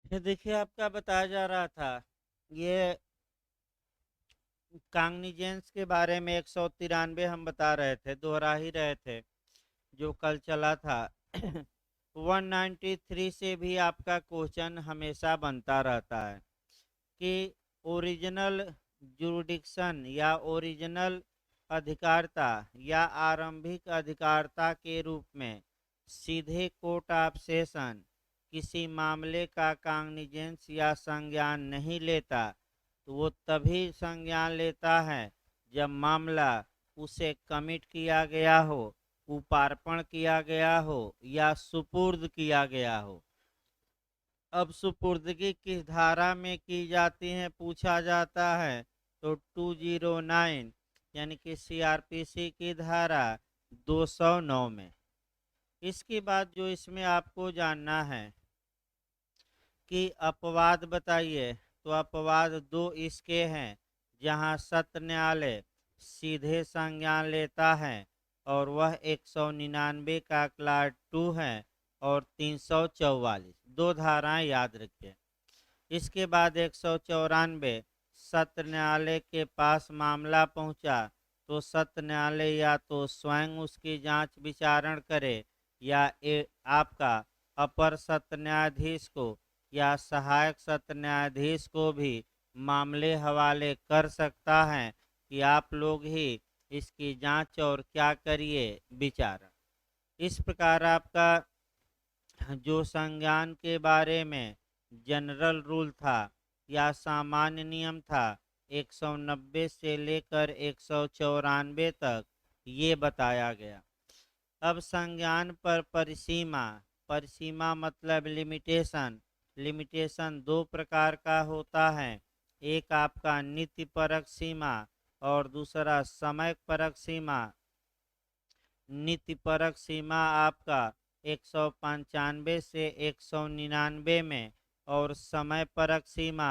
ये देखिए आपका बताया जा रहा था ये कांगनीजेंस के बारे में 193 हम बता रहे थे, दोहरा ही रहे थे जो कल चला था। 193 से भी आपका क्वेश्चन हमेशा बनता रहता है कि ओरिजिनल जुरिडिक्शन या ओरिजिनल अधिकारता या आरंभिक अधिकारता के रूप में सीधे कोर्ट ऑफ सेशन किसी मामले का कांगनिजेंस या संज्ञान नहीं लेता, तो वो तभी संज्ञान लेता है जब मामला उसे कमिट किया गया हो, उपार्पण किया गया हो या सुपुर्द किया गया हो। अब सुपुर्दगी किस धारा में की जाती है पूछा जाता है, तो 209 यानी कि सीआरपीसी की धारा 209 में। इसके बाद जो इसमें आपको जानना है कि अपवाद बताइए, तो अपवाद दो इसके हैं जहां सत्र न्यायालय सीधे संज्ञान लेता है, और वह 199 का क्लास 2 है और 344, दो धाराएं याद रखिए। इसके बाद 194 सत्र न्यायालय के पास मामला पहुंचा, तो सत्र न्यायालय या तो स्वयं उसकी जांच विचारण करे या आपका अपर सत्र न्यायाधीश को या सहायक सत्र न्यायाधीश को भी मामले हवाले कर सकता है कि आप लोग ही इसकी जांच और क्या करिए, विचारण। इस प्रकार आपका जो संज्ञान के बारे में जनरल रूल था या सामान्य नियम था 190 से लेकर 194 तक, ये बताया गया। अब संज्ञान पर परिसीमा, परिसीमा मतलब लिमिटेशन। लिमिटेशन दो प्रकार का होता है, एक आपका नीति परक सीमा और दूसरा समय परक सीमा। नीति परक सीमा आपका 195 से 199 में और समय परक सीमा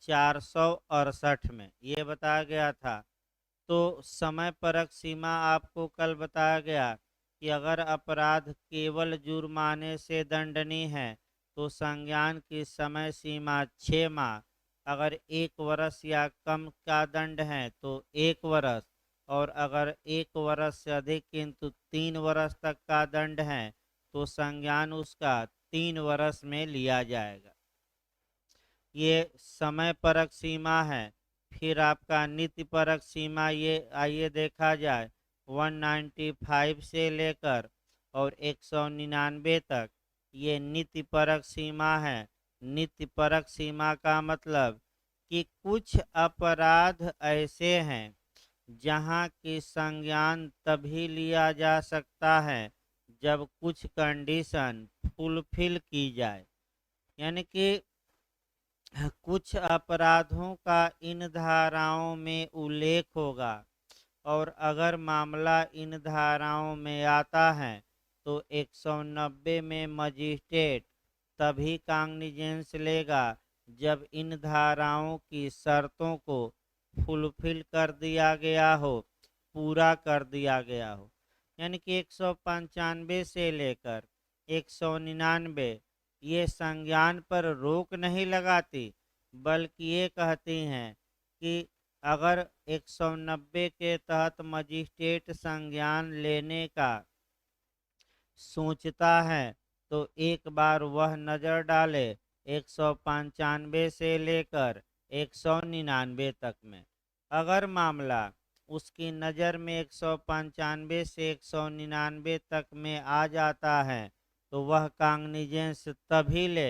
468 में ये बताया गया था। तो समय परक सीमा आपको कल बताया गया कि अगर अपराध केवल जुर्माने से दंडनीय है तो संज्ञान की समय सीमा 6 माह, अगर 1 वर्ष या कम का दंड है तो 1 वर्ष, और अगर 1 वर्ष से अधिक किंतु 3 वर्ष तक का दंड है तो संज्ञान उसका 3 वर्ष में लिया जाएगा। ये समय परक सीमा है। फिर आपका नीति परक सीमा, ये आइए देखा जाए 195 से लेकर और 199 तक, ये नीति परक सीमा है। नीति परक सीमा का मतलब कि कुछ अपराध ऐसे हैं जहां की संज्ञान तभी लिया जा सकता है जब कुछ कंडीशन फुलफिल की जाए। यानी कि कुछ अपराधों का इन धाराओं में उल्लेख होगा, और अगर मामला इन धाराओं में आता है तो 190 में मजिस्ट्रेट तभी कांगनिजेंस लेगा जब इन धाराओं की शर्तों को फुलफिल कर दिया गया हो, पूरा कर दिया गया हो। यानी कि 195 से लेकर 199 ये संज्ञान पर रोक नहीं लगाती, बल्कि ये कहती हैं कि अगर 190 के तहत मजिस्ट्रेट संज्ञान लेने का सोचता है तो एक बार वह नज़र डाले 195 से लेकर 199 तक में। अगर मामला उसकी नज़र में 195 से 199 तक में आ जाता है तो वह कांगनिजेंस तभी ले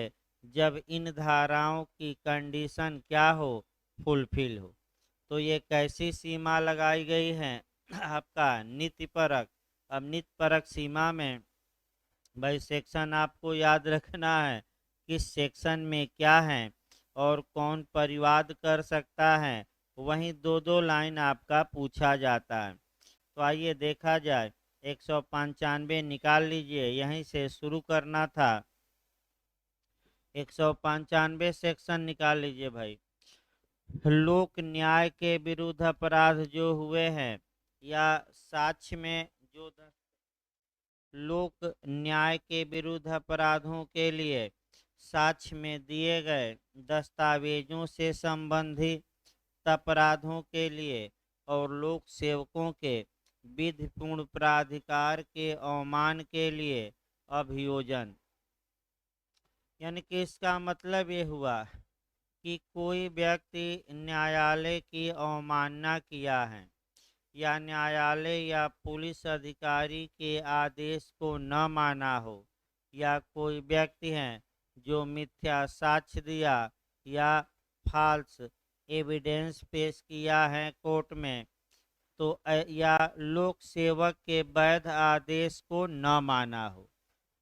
जब इन धाराओं की कंडीशन क्या हो, फुलफिल हो। तो ये कैसी सीमा लगाई गई है आपका नीति परक। अब नीति परक सीमा में भाई सेक्शन आपको याद रखना है, किस सेक्शन में क्या है और कौन परिवाद कर सकता है। वहीं दो दो लाइन आपका पूछा जाता है। तो आइए देखा जाए, 195 निकाल लीजिए, यहीं से शुरू करना था। 195 सेक्शन निकाल लीजिए भाई। लोक न्याय के विरुद्ध अपराध जो हुए हैं या साक्ष्य में जो लोक न्याय के विरुद्ध अपराधों के लिए साक्ष्य में दिए गए दस्तावेजों से संबंधित अपराधों के लिए और लोक सेवकों के विधिपूर्ण प्राधिकार के अवमान के लिए अभियोजन। यानी कि इसका मतलब ये हुआ कि कोई व्यक्ति न्यायालय की अवमानना किया है या न्यायालय या पुलिस अधिकारी के आदेश को न माना हो, या कोई व्यक्ति है जो मिथ्या साक्ष्य दिया या फाल्स एविडेंस पेश किया है कोर्ट में, तो या लोक सेवक के वैध आदेश को न माना हो,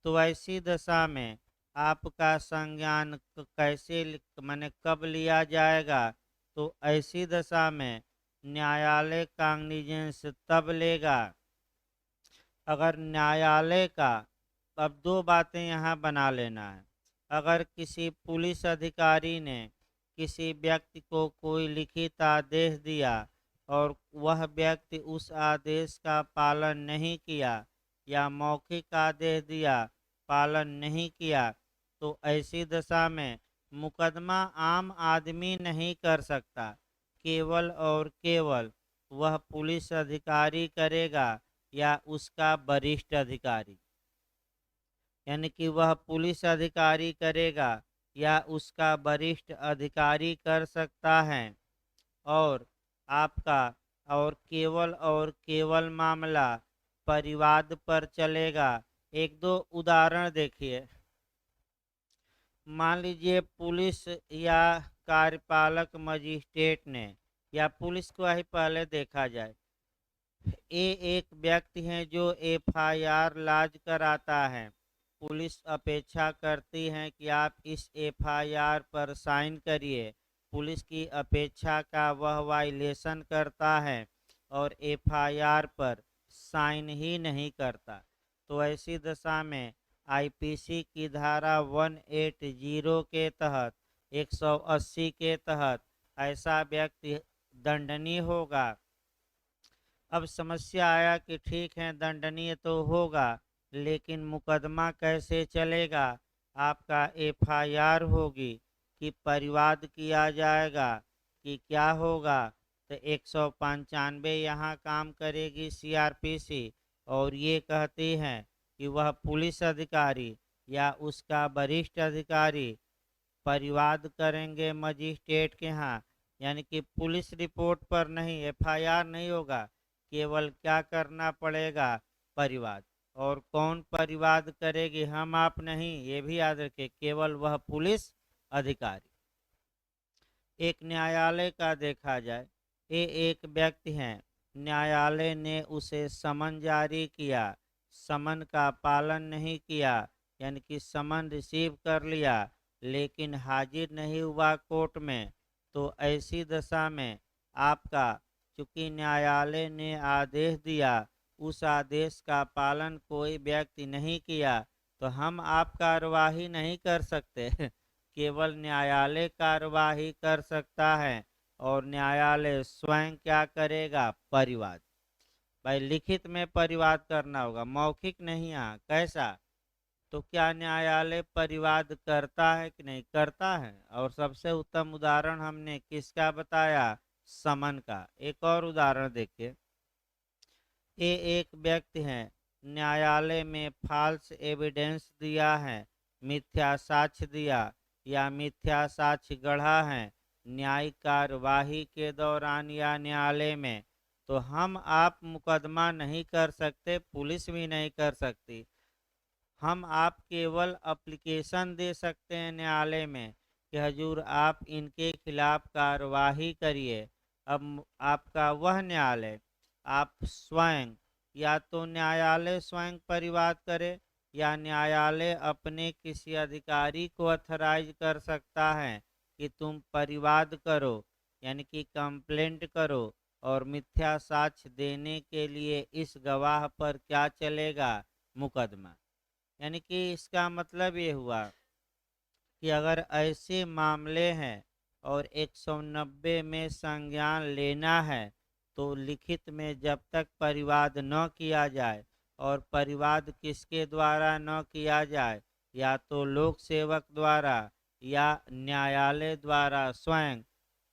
तो ऐसी दशा में आपका संज्ञान कैसे माने कब लिया जाएगा? तो ऐसी दशा में न्यायालय कांग्निजेंस तब लेगा अगर न्यायालय का, अब दो बातें यहाँ बना लेना है, अगर किसी पुलिस अधिकारी ने किसी व्यक्ति को कोई लिखित आदेश दिया और वह व्यक्ति उस आदेश का पालन नहीं किया या मौखिक आदेश दिया पालन नहीं किया, तो ऐसी दशा में मुकदमा आम आदमी नहीं कर सकता, केवल और केवल वह पुलिस अधिकारी करेगा या उसका वरिष्ठ अधिकारी। यानी कि वह पुलिस अधिकारी करेगा या उसका वरिष्ठ अधिकारी कर सकता है। और आपका और केवल मामला परिवाद पर चलेगा। एक दो उदाहरण देखिए। मान लीजिए पुलिस या कार्यपालक मजिस्ट्रेट ने, या पुलिस को ही पहले देखा जाए, ये एक व्यक्ति है जो एफआईआर लॉन्च कराता है। पुलिस अपेक्षा करती है कि आप इस एफआईआर पर साइन करिए। पुलिस की अपेक्षा का वह वायलेशन करता है और एफआईआर पर साइन ही नहीं करता, तो ऐसी दशा में आईपीसी की धारा 180 के तहत 180 के तहत ऐसा व्यक्ति दंडनीय होगा। अब समस्या आया कि ठीक है दंडनीय तो होगा, लेकिन मुकदमा कैसे चलेगा? आपका एफआईआर होगी कि परिवाद किया जाएगा कि क्या होगा? तो 195 यहाँ काम करेगी सीआरपीसी, और ये कहती है कि वह पुलिस अधिकारी या उसका वरिष्ठ अधिकारी परिवाद करेंगे मजिस्ट्रेट के यहाँ। यानी कि पुलिस रिपोर्ट पर नहीं, एफआईआर नहीं होगा, केवल क्या करना पड़ेगा? परिवाद। और कौन परिवाद करेगी? हम आप नहीं, ये भी याद रखें, केवल वह पुलिस अधिकारी। एक न्यायालय का देखा जाए, ये एक व्यक्ति है, न्यायालय ने उसे समन जारी किया, समन का पालन नहीं किया, यानी कि समन रिसीव कर लिया लेकिन हाजिर नहीं हुआ कोर्ट में, तो ऐसी दशा में आपका, चूंकि न्यायालय ने आदेश दिया, उस आदेश का पालन कोई व्यक्ति नहीं किया, तो हम आप कार्यवाही नहीं कर सकते केवल न्यायालय कार्यवाही कर सकता है। और न्यायालय स्वयं क्या करेगा? परिवाद। भाई लिखित में परिवाद करना होगा, मौखिक नहीं। यहाँ कैसा? तो क्या न्यायालय परिवाद करता है कि नहीं करता है? और सबसे उत्तम उदाहरण हमने किसका बताया? समन का। एक और उदाहरण देखिए। ये एक व्यक्ति है, न्यायालय में फाल्स एविडेंस दिया है, मिथ्या साक्ष्य दिया या मिथ्या साक्ष्य गढ़ा है न्यायिक कार्यवाही के दौरान या न्यायालय में, तो हम आप मुकदमा नहीं कर सकते, पुलिस भी नहीं कर सकती। हम आप केवल एप्लीकेशन दे सकते हैं न्यायालय में कि हजूर आप इनके खिलाफ कार्यवाही करिए। अब आपका वह न्यायालय, आप स्वयं, या तो न्यायालय स्वयं परिवाद करे या न्यायालय अपने किसी अधिकारी को अथराइज कर सकता है कि तुम परिवाद करो, यानी कि कंप्लेंट करो, और मिथ्या साक्ष्य देने के लिए इस गवाह पर क्या चलेगा? मुकदमा। यानी कि इसका मतलब ये हुआ कि अगर ऐसे मामले हैं और 190 में संज्ञान लेना है, तो लिखित में जब तक परिवाद न किया जाए, और परिवाद किसके द्वारा न किया जाए? या तो लोक सेवक द्वारा या न्यायालय द्वारा स्वयं,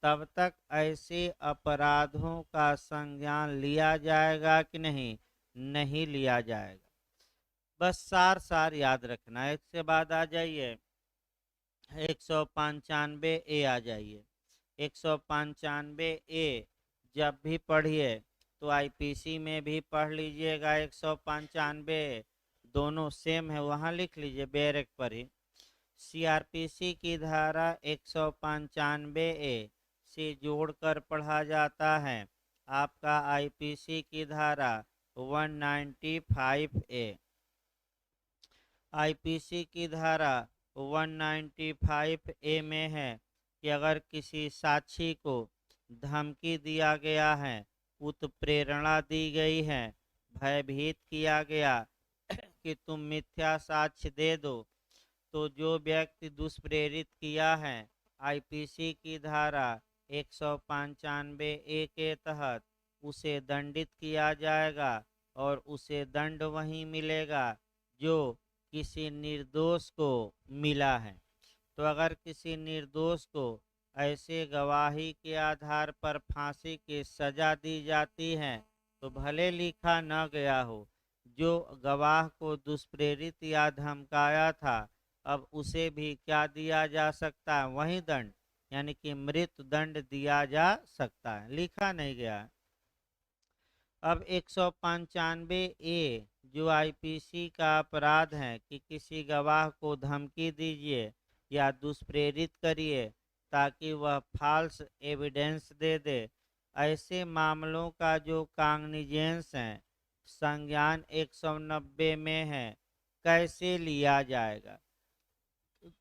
तब तक ऐसे अपराधों का संज्ञान लिया जाएगा कि नहीं, नहीं लिया जाएगा। बस सार सार याद रखना है। इसके बाद आ जाइए 195 ए आ जाइए। 195 ए जब भी पढ़िए तो आईपीसी में भी पढ़ लीजिएगा। 195 दोनों सेम है, वहाँ लिख लीजिए बैरक पर ही। सीआरपीसी की धारा 195 ए से जोड़कर पढ़ा जाता है आपका आईपीसी की धारा 195 ए। आईपीसी की धारा 195 ए में है कि अगर किसी साक्षी को धमकी दिया गया है, उत्प्रेरणा दी गई है, भयभीत किया गया कि तुम मिथ्या साक्ष्य दे दो, तो जो व्यक्ति दुष्प्रेरित किया है आईपीसी की धारा 195 ए के तहत उसे दंडित किया जाएगा और उसे दंड वही मिलेगा जो किसी निर्दोष को मिला है। तो अगर किसी निर्दोष को ऐसे गवाही के आधार पर फांसी की सजा दी जाती है तो भले लिखा न गया हो, जो गवाह को दुष्प्रेरित या धमकाया था अब उसे भी क्या दिया जा सकता है, वही दंड, यानी कि मृत्यु दंड दिया जा सकता है, लिखा नहीं गया है। अब 195 ए जो आईपीसी का अपराध है कि किसी गवाह को धमकी दीजिए या दुष्प्रेरित करिए ताकि वह फाल्स एविडेंस दे दे, ऐसे मामलों का जो काग्निजेंस है संज्ञान 190 में है। कैसे लिया जाएगा,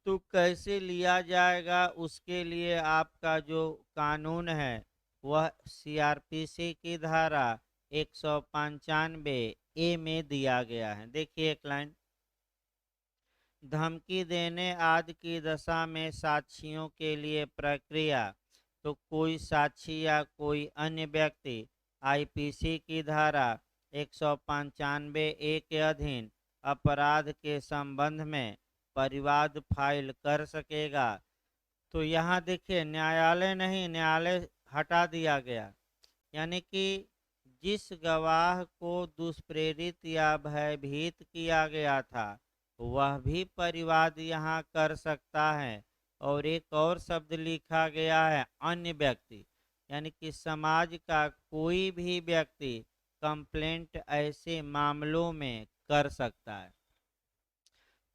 तो कैसे लिया जाएगा उसके लिए आपका जो कानून है वह सीआरपीसी की धारा 195 ए में दिया गया है। देखिए एक लाइन, धमकी देने आदि की दशा में साक्षियों के लिए प्रक्रिया। तो कोई साक्षी या कोई अन्य व्यक्ति आईपीसी की धारा 195 ए के अधीन अपराध के संबंध में परिवाद फाइल कर सकेगा। तो यहाँ देखिए न्यायालय नहीं, न्यायालय हटा दिया गया, यानी कि जिस गवाह को दुष्प्रेरित या भयभीत किया गया था वह भी परिवाद यहाँ कर सकता है। और एक और शब्द लिखा गया है अन्य व्यक्ति, यानी कि समाज का कोई भी व्यक्ति कंप्लेंट ऐसे मामलों में कर सकता है।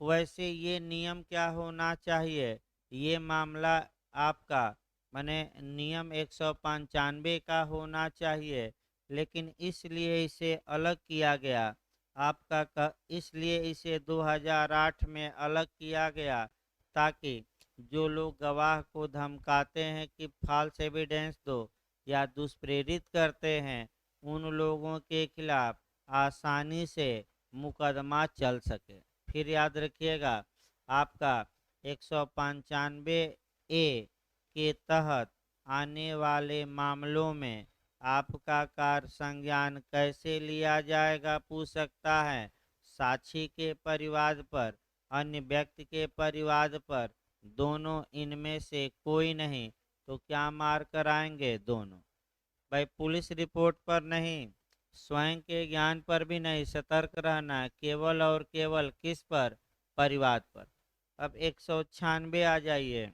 वैसे ये नियम क्या होना चाहिए, ये मामला आपका माने नियम 195 का होना चाहिए, लेकिन इसलिए इसे अलग किया गया आपका इसलिए इसे 2008 में अलग किया गया ताकि जो लोग गवाह को धमकाते हैं कि फॉल्स एविडेंस दो या दुष्प्रेरित करते हैं उन लोगों के खिलाफ आसानी से मुकदमा चल सके। फिर याद रखिएगा आपका 195 ए के तहत आने वाले मामलों में आपका कार्य संज्ञान कैसे लिया जाएगा पूछ सकता है, साक्षी के परिवाद पर, अन्य व्यक्ति के परिवाद पर, दोनों इनमें से कोई नहीं तो क्या मार कराएंगे, दोनों। भाई पुलिस रिपोर्ट पर नहीं, स्वयं के ज्ञान पर भी नहीं, सतर्क रहना है, केवल और केवल किस पर, परिवाद पर। अब 196 आ जाइए,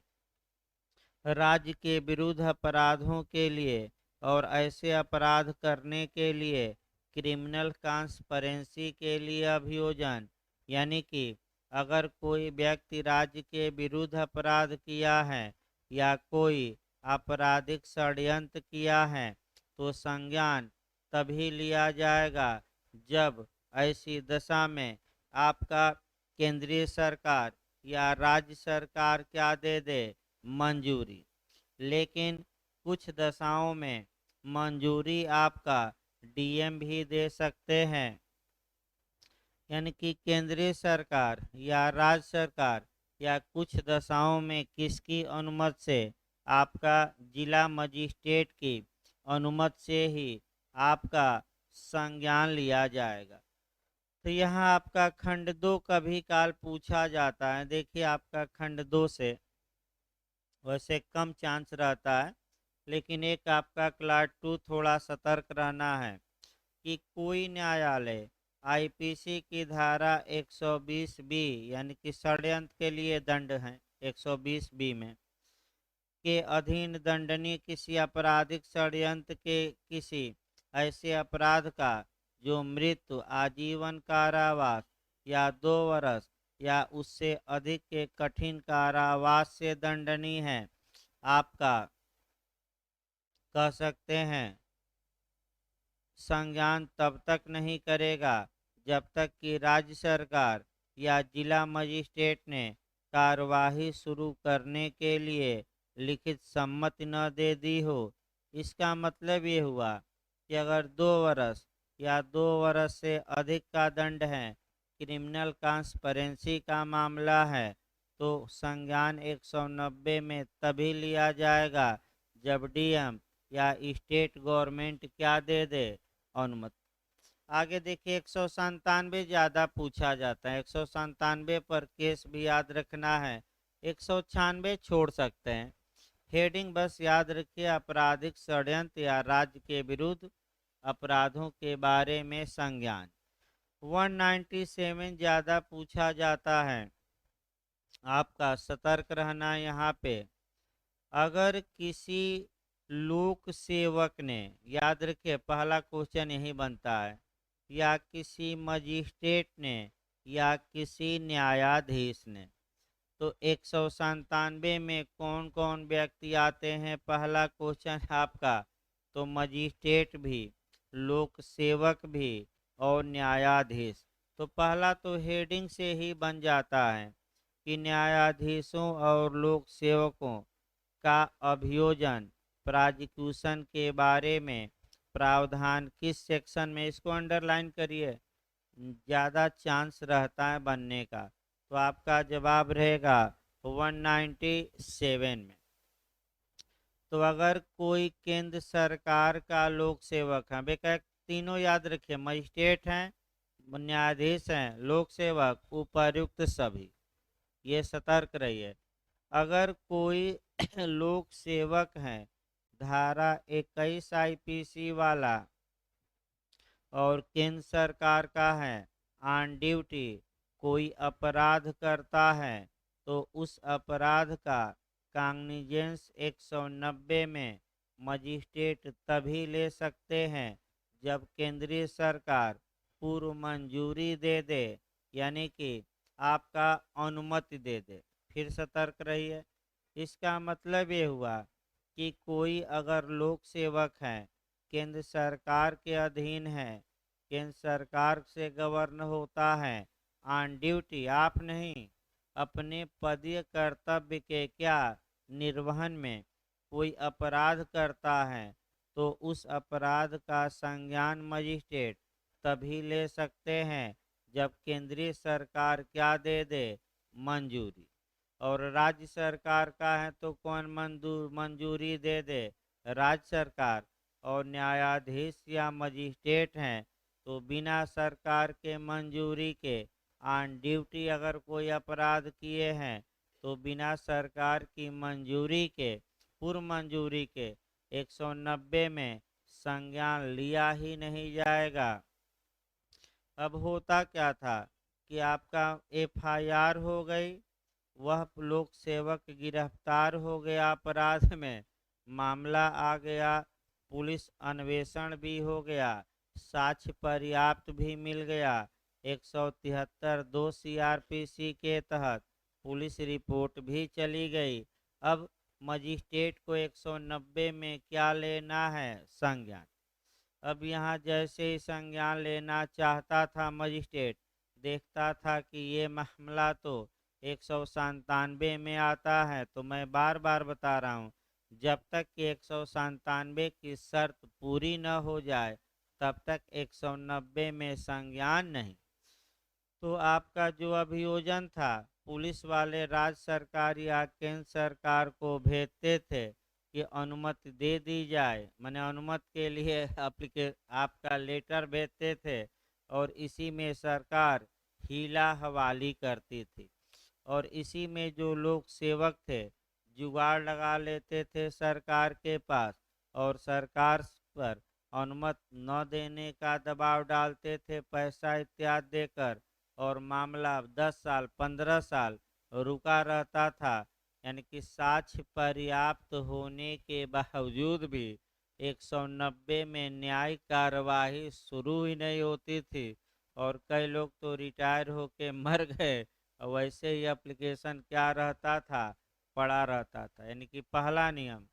राज्य के विरुद्ध अपराधों के लिए और ऐसे अपराध करने के लिए क्रिमिनल ट्रांसपेरेंसी के लिए अभियोजन, यानी कि अगर कोई व्यक्ति राज्य के विरुद्ध अपराध किया है या कोई आपराधिक षड्यंत्र किया है तो संज्ञान तभी लिया जाएगा जब ऐसी दशा में आपका केंद्रीय सरकार या राज्य सरकार क्या दे दे, मंजूरी। लेकिन कुछ दशाओं में मंजूरी आपका डीएम भी दे सकते हैं, यानी कि केंद्रीय सरकार या राज्य सरकार या कुछ दशाओं में किसकी अनुमति से, आपका जिला मजिस्ट्रेट की अनुमति से ही आपका संज्ञान लिया जाएगा। तो यहाँ आपका खंड 2 कभी काल पूछा जाता है। देखिए आपका खंड 2 से वैसे कम चांस रहता है, लेकिन एक आपका क्लास 2 थोड़ा सतर्क रहना है कि कोई न्यायालय आईपीसी की धारा 120 बी यानी कि षड्यंत्र के लिए दंड है 120 बी में के अधीन दंडनीय किसी आपराधिक षड्यंत्र के किसी ऐसे अपराध का जो मृत्यु, आजीवन कारावास या 2 वर्ष या उससे अधिक के कठिन कारावास से दंडनीय है, आपका कह सकते हैं संज्ञान तब तक नहीं करेगा जब तक कि राज्य सरकार या जिला मजिस्ट्रेट ने कार्यवाही शुरू करने के लिए लिखित सम्मति न दे दी हो। इसका मतलब ये हुआ कि अगर 2 वर्ष या 2 वर्ष से अधिक का दंड है, क्रिमिनल ट्रांसपेरेंसी का मामला है, तो संज्ञान 190 में तभी लिया जाएगा जब डीएम या स्टेट गवर्नमेंट क्या दे दे, अनुमति। आगे देखिए 197 ज्यादा पूछा जाता है, 197 पर केस भी याद रखना है, 196 छोड़ सकते हैं। हेडिंग बस याद रखिए आपराधिक षड्यंत्र या राज्य के विरुद्ध अपराधों के बारे में संज्ञान। 197 ज्यादा पूछा जाता है, आपका सतर्क रहना यहाँ पे। अगर किसी लोक सेवक ने, याद रखिए पहला क्वेश्चन यही बनता है, या किसी मजिस्ट्रेट ने या किसी न्यायाधीश ने, तो 197 में कौन कौन व्यक्ति आते हैं, पहला क्वेश्चन आपका, तो मजिस्ट्रेट भी, लोक सेवक भी और न्यायाधीश। तो पहला तो हेडिंग से ही बन जाता है कि न्यायाधीशों और लोक सेवकों का अभियोजन प्रोसिक्यूशन के बारे में प्रावधान किस सेक्शन में, इसको अंडरलाइन करिए, ज़्यादा चांस रहता है बनने का। तो आपका जवाब रहेगा 197 में। तो अगर कोई केंद्र सरकार का लोक सेवक है, बेटा तीनों याद रखिए, मजिस्ट्रेट हैं, न्यायाधीश हैं, लोक सेवक, उपर्युक्त सभी, ये सतर्क रहिए। अगर कोई लोक सेवक है धारा 21 आईपीसी वाला और केंद्र सरकार का है ऑन ड्यूटी, कोई अपराध करता है, तो उस अपराध का काग्निजेंस 190 में मजिस्ट्रेट तभी ले सकते हैं जब केंद्रीय सरकार पूर्व मंजूरी दे दे, यानी कि आपका अनुमति दे दे। फिर सतर्क रहिए। इसका मतलब ये हुआ कि कोई अगर लोक सेवक है, केंद्र सरकार के अधीन है, केंद्र सरकार से गवर्न होता है, ऑन ड्यूटी, आप नहीं, अपने पदीय कर्तव्य के क्या निर्वहन में कोई अपराध करता है, तो उस अपराध का संज्ञान मजिस्ट्रेट तभी ले सकते हैं जब केंद्रीय सरकार क्या दे दे, मंजूरी। और राज्य सरकार का है तो कौन मंजूरी दे दे, राज्य सरकार। और न्यायाधीश या मजिस्ट्रेट हैं तो बिना सरकार के मंजूरी के ऑन ड्यूटी अगर कोई अपराध किए हैं तो बिना सरकार की मंजूरी के, पूर्व मंजूरी के 190 में संज्ञान लिया ही नहीं जाएगा। अब होता क्या था कि आपका एफआईआर हो गई, वह लोक सेवक गिरफ्तार हो गया अपराध में, मामला आ गया, पुलिस अन्वेषण भी हो गया, साक्ष्य पर्याप्त भी मिल गया, 173 2 सीआरपीसी के तहत पुलिस रिपोर्ट भी चली गई। अब मजिस्ट्रेट को 190 में क्या लेना है, संज्ञान। अब यहाँ जैसे ही संज्ञान लेना चाहता था मजिस्ट्रेट, देखता था कि ये मामला तो 197 में आता है, तो मैं बार बार बता रहा हूँ, जब तक कि 197 की शर्त पूरी न हो जाए तब तक 190 में संज्ञान नहीं। तो आपका जो अभियोजन था, पुलिस वाले राज्य सरकार या केंद्र सरकार को भेजते थे कि अनुमति दे दी जाए, मैंने अनुमति के लिए आपका लेटर भेजते थे और इसी में सरकार हीला हवाली करती थी। और इसी में जो लोग सेवक थे जुगाड़ लगा लेते थे सरकार के पास, और सरकार पर अनुमति न देने का दबाव डालते थे पैसा इत्यादि देकर, और मामला 10 साल 15 साल रुका रहता था। यानी कि साक्ष्य पर्याप्त होने के बावजूद भी 190 में न्यायिक कार्यवाही शुरू ही नहीं होती थी, और कई लोग तो रिटायर होके मर गए। और वैसे ही एप्लीकेशन क्या रहता था, पड़ा रहता था। यानी कि पहला नियम,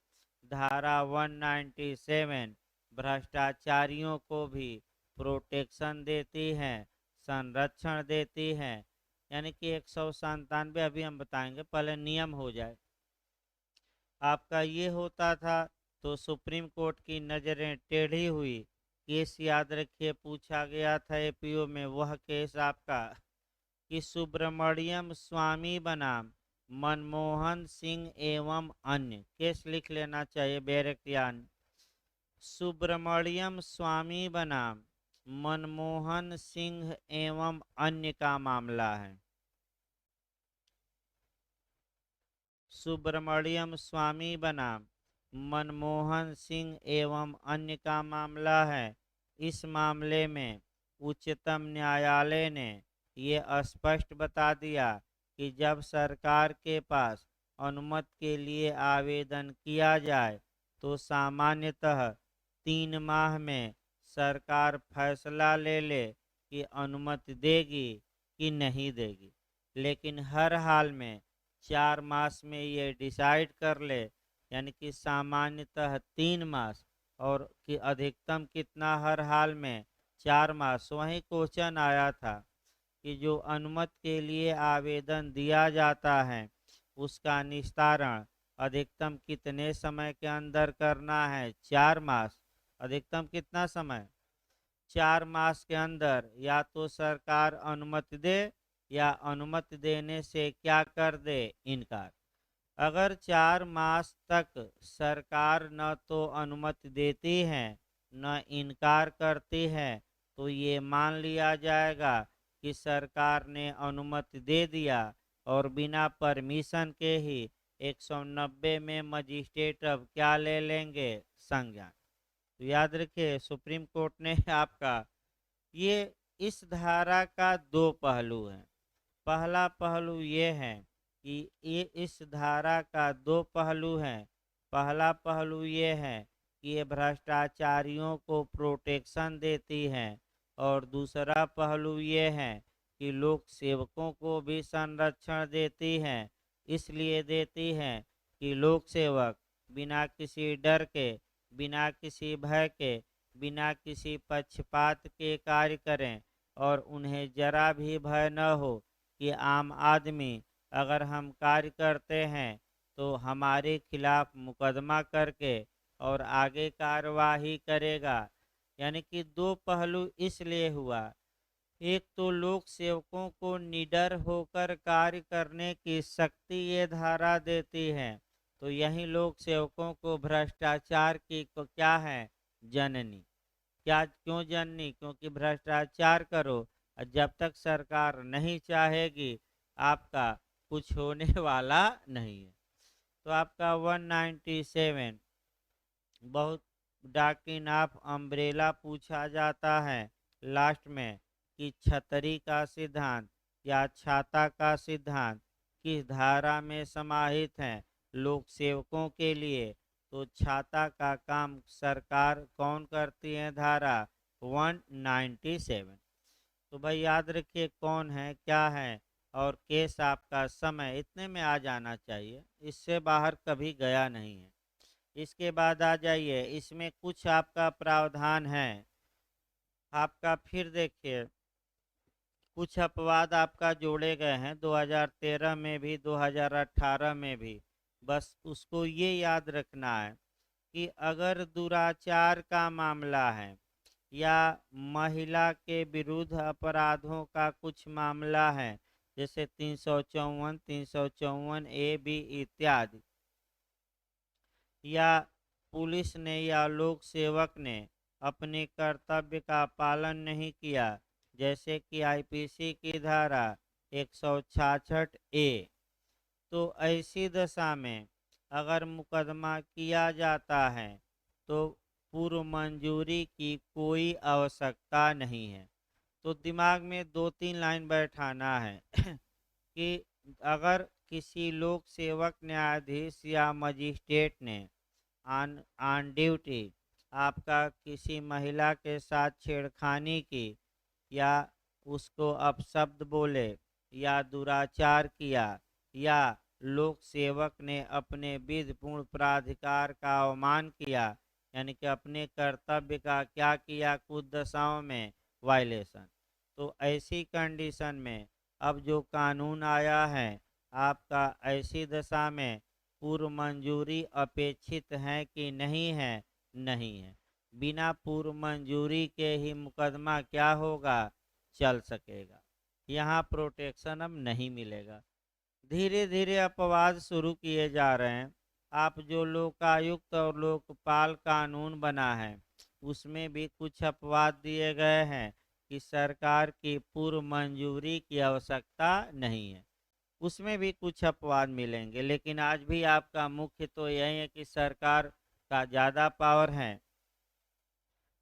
धारा 197 भ्रष्टाचारियों को भी प्रोटेक्शन देती है, संरक्षण देती है। यानी कि 197 अभी हम बताएंगे, पहले नियम हो जाए। आपका ये होता था तो सुप्रीम कोर्ट की नज़रें टेढ़ी हुई। केस याद रखिए पूछा गया था एपीओ में, वह केस आपका कि सुब्रमण्यम स्वामी बनाम मनमोहन सिंह एवं अन्य। केस लिख लेना चाहिए बैरक्टियान। सुब्रमण्यम स्वामी बनाम मनमोहन सिंह एवं अन्य का मामला है। सुब्रमण्यम स्वामी बनाम मनमोहन सिंह एवं अन्य का मामला है। इस मामले में उच्चतम न्यायालय ने ये स्पष्ट बता दिया कि जब सरकार के पास अनुमति के लिए आवेदन किया जाए तो सामान्यतः 3 माह में सरकार फैसला ले ले कि अनुमति देगी कि नहीं देगी। लेकिन हर हाल में 4 मास में ये डिसाइड कर ले। यानी कि सामान्यतः 3 मास, और कि अधिकतम कितना हर हाल में 4 मास। वही क्वेश्चन आया था कि जो अनुमति के लिए आवेदन दिया जाता है उसका निस्तारण अधिकतम कितने समय के अंदर करना है, 4 मास। अधिकतम कितना समय, 4 मास के अंदर या तो सरकार अनुमति दे या अनुमति देने से क्या कर दे, इनकार। अगर 4 मास तक सरकार न तो अनुमति देती है न इनकार करती है तो ये मान लिया जाएगा कि सरकार ने अनुमति दे दिया, और बिना परमिशन के ही 190 में मजिस्ट्रेट अब क्या ले लेंगे, संज्ञान। तो याद रखिए सुप्रीम कोर्ट ने आपका ये इस धारा का 2 पहलू है। पहला पहलू ये है कि ये इस धारा का 2 पहलू है। पहला पहलू ये है कि ये भ्रष्टाचारियों को प्रोटेक्शन देती है, और दूसरा पहलू ये है कि लोक सेवकों को भी संरक्षण देती है। इसलिए देती है कि लोक सेवक बिना किसी डर के, बिना किसी भय के, बिना किसी पक्षपात के कार्य करें, और उन्हें जरा भी भय न हो कि आम आदमी अगर हम कार्य करते हैं तो हमारे खिलाफ मुकदमा करके और आगे कार्यवाही करेगा। यानी कि 2 पहलू इसलिए हुआ, एक तो लोक सेवकों को निडर होकर कार्य करने की शक्ति ये धारा देती है, तो यही लोक सेवकों को भ्रष्टाचार की को क्या है, जननी। क्या क्यों जननी, क्योंकि भ्रष्टाचार करो और जब तक सरकार नहीं चाहेगी आपका कुछ होने वाला नहीं है। तो आपका 197 बहुत डॉक्ट्रिन ऑफ अम्ब्रेला पूछा जाता है लास्ट में कि छतरी का सिद्धांत या छाता का सिद्धांत किस धारा में समाहित है लोक सेवकों के लिए। तो छाता का काम सरकार कौन करती है, धारा 197। तो भाई याद रखिए कौन है क्या है, और केस आपका समय इतने में आ जाना चाहिए, इससे बाहर कभी गया नहीं है। इसके बाद आ जाइए, इसमें कुछ आपका प्रावधान है। आपका फिर देखिए कुछ अपवाद आपका जोड़े गए हैं 2013 में भी 2018 में भी। बस उसको ये याद रखना है कि अगर दुराचार का मामला है या महिला के विरुद्ध अपराधों का कुछ मामला है, जैसे 354, 354 ए बी इत्यादि, या पुलिस ने या लोक सेवक ने अपने कर्तव्य का पालन नहीं किया, जैसे कि आईपीसी की धारा 166 ए। तो ऐसी दशा में अगर मुकदमा किया जाता है तो पूर्व मंजूरी की कोई आवश्यकता नहीं है। तो दिमाग में दो तीन लाइन बैठाना है कि अगर किसी लोक सेवक न्यायाधीश या मजिस्ट्रेट ने ऑन ऑन ड्यूटी आपका किसी महिला के साथ छेड़खानी की, या उसको अपशब्द बोले, या दुराचार किया, या लोक सेवक ने अपने विधिपूर्ण प्राधिकार का अवमान किया, यानी कि अपने कर्तव्य का क्या किया, कुछ दशाओं में वायलेशन। तो ऐसी कंडीशन में अब जो कानून आया है आपका, ऐसी दशा में पूर्व मंजूरी अपेक्षित है कि नहीं है? नहीं है। बिना पूर्व मंजूरी के ही मुकदमा क्या होगा? चल सकेगा। यहाँ प्रोटेक्शन अब नहीं मिलेगा। धीरे धीरे अपवाद शुरू किए जा रहे हैं। आप जो लोकायुक्त और लोकपाल कानून बना है उसमें भी कुछ अपवाद दिए गए हैं कि सरकार की पूर्व मंजूरी की आवश्यकता नहीं है। उसमें भी कुछ अपवाद मिलेंगे, लेकिन आज भी आपका मुख्य तो यही है कि सरकार का ज़्यादा पावर है।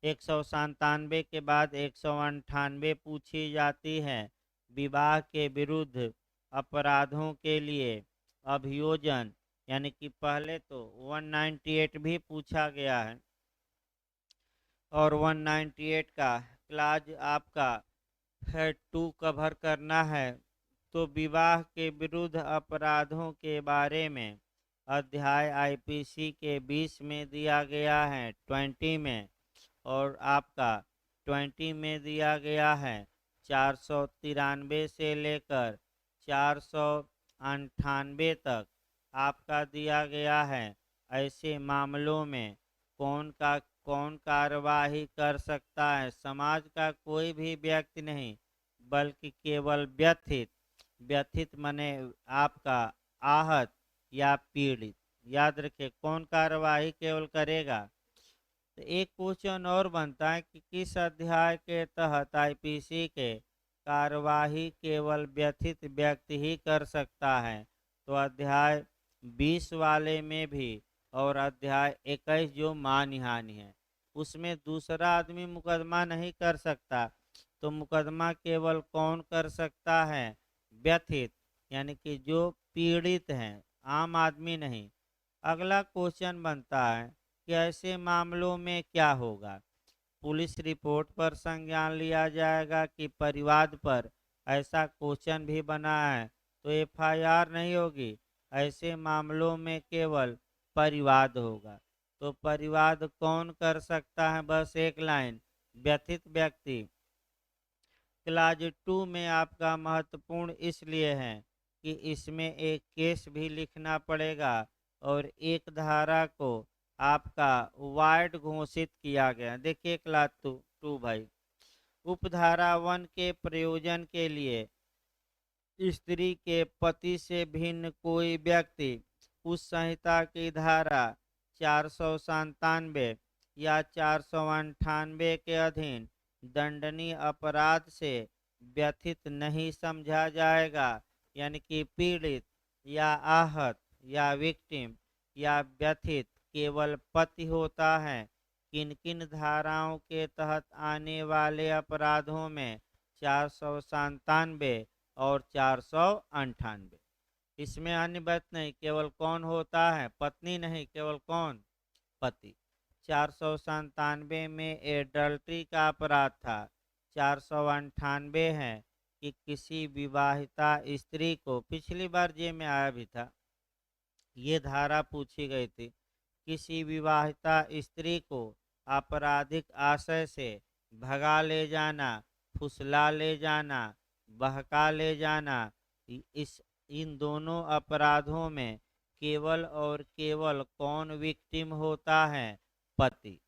197 के बाद 198 पूछी जाती है। विवाह के विरुद्ध अपराधों के लिए अभियोजन, यानी कि पहले तो 198 भी पूछा गया है और 198 का क्लाज आपका है 2 कवर करना है। तो विवाह के विरुद्ध अपराधों के बारे में अध्याय आईपीसी के 20 में दिया गया है, 20 में, और आपका 20 में दिया गया है 493 से लेकर 498 तक आपका दिया गया है। ऐसे मामलों में कौन कार्यवाही कर सकता है? समाज का कोई भी व्यक्ति नहीं, बल्कि केवल व्यथित, व्यथित माने आपका आहत या पीड़ित। याद रखिए, कौन कार्यवाही केवल करेगा? तो एक क्वेश्चन और बनता है कि किस अध्याय के तहत आईपीसी के कार्यवाही केवल व्यथित व्यक्ति ही कर सकता है? तो अध्याय 20 वाले में भी और अध्याय 21 जो मानहानि है उसमें दूसरा आदमी मुकदमा नहीं कर सकता। तो मुकदमा केवल कौन कर सकता है? व्यथित, यानी कि जो पीड़ित हैं, आम आदमी नहीं। अगला क्वेश्चन बनता है कि ऐसे मामलों में क्या होगा? पुलिस रिपोर्ट पर संज्ञान लिया जाएगा कि परिवाद पर? ऐसा क्वेश्चन भी बना है। तो एफआईआर नहीं होगी, ऐसे मामलों में केवल परिवाद होगा। तो परिवाद कौन कर सकता है? बस एक लाइन, व्यथित व्यक्ति। क्लाज 2 में आपका महत्वपूर्ण इसलिए है कि इसमें एक केस भी लिखना पड़ेगा और एक धारा को आपका वार्ड घोषित किया गया। देखिए क्लास 2 भाई, उपधारा 1 के प्रयोजन के लिए स्त्री के पति से भिन्न कोई व्यक्ति उस संहिता की धारा 497 या 498 के अधीन दंडनीय अपराध से व्यथित नहीं समझा जाएगा। यानी कि पीड़ित या आहत या विक्टिम या व्यथित केवल पति होता है। किन किन धाराओं के तहत आने वाले अपराधों में? 497 और 498। इसमें अन्य बात नहीं, केवल कौन होता है? पत्नी नहीं, केवल कौन? पति। 497 में एडल्ट्री का अपराध था। 498 है कि किसी विवाहिता स्त्री को, पिछली बार जे में आया भी था, ये धारा पूछी गई थी, किसी विवाहिता स्त्री को आपराधिक आशय से भगा ले जाना, फुसला ले जाना, बहका ले जाना, इस इन दोनों अपराधों में केवल और केवल कौन विक्टिम होता है? पति।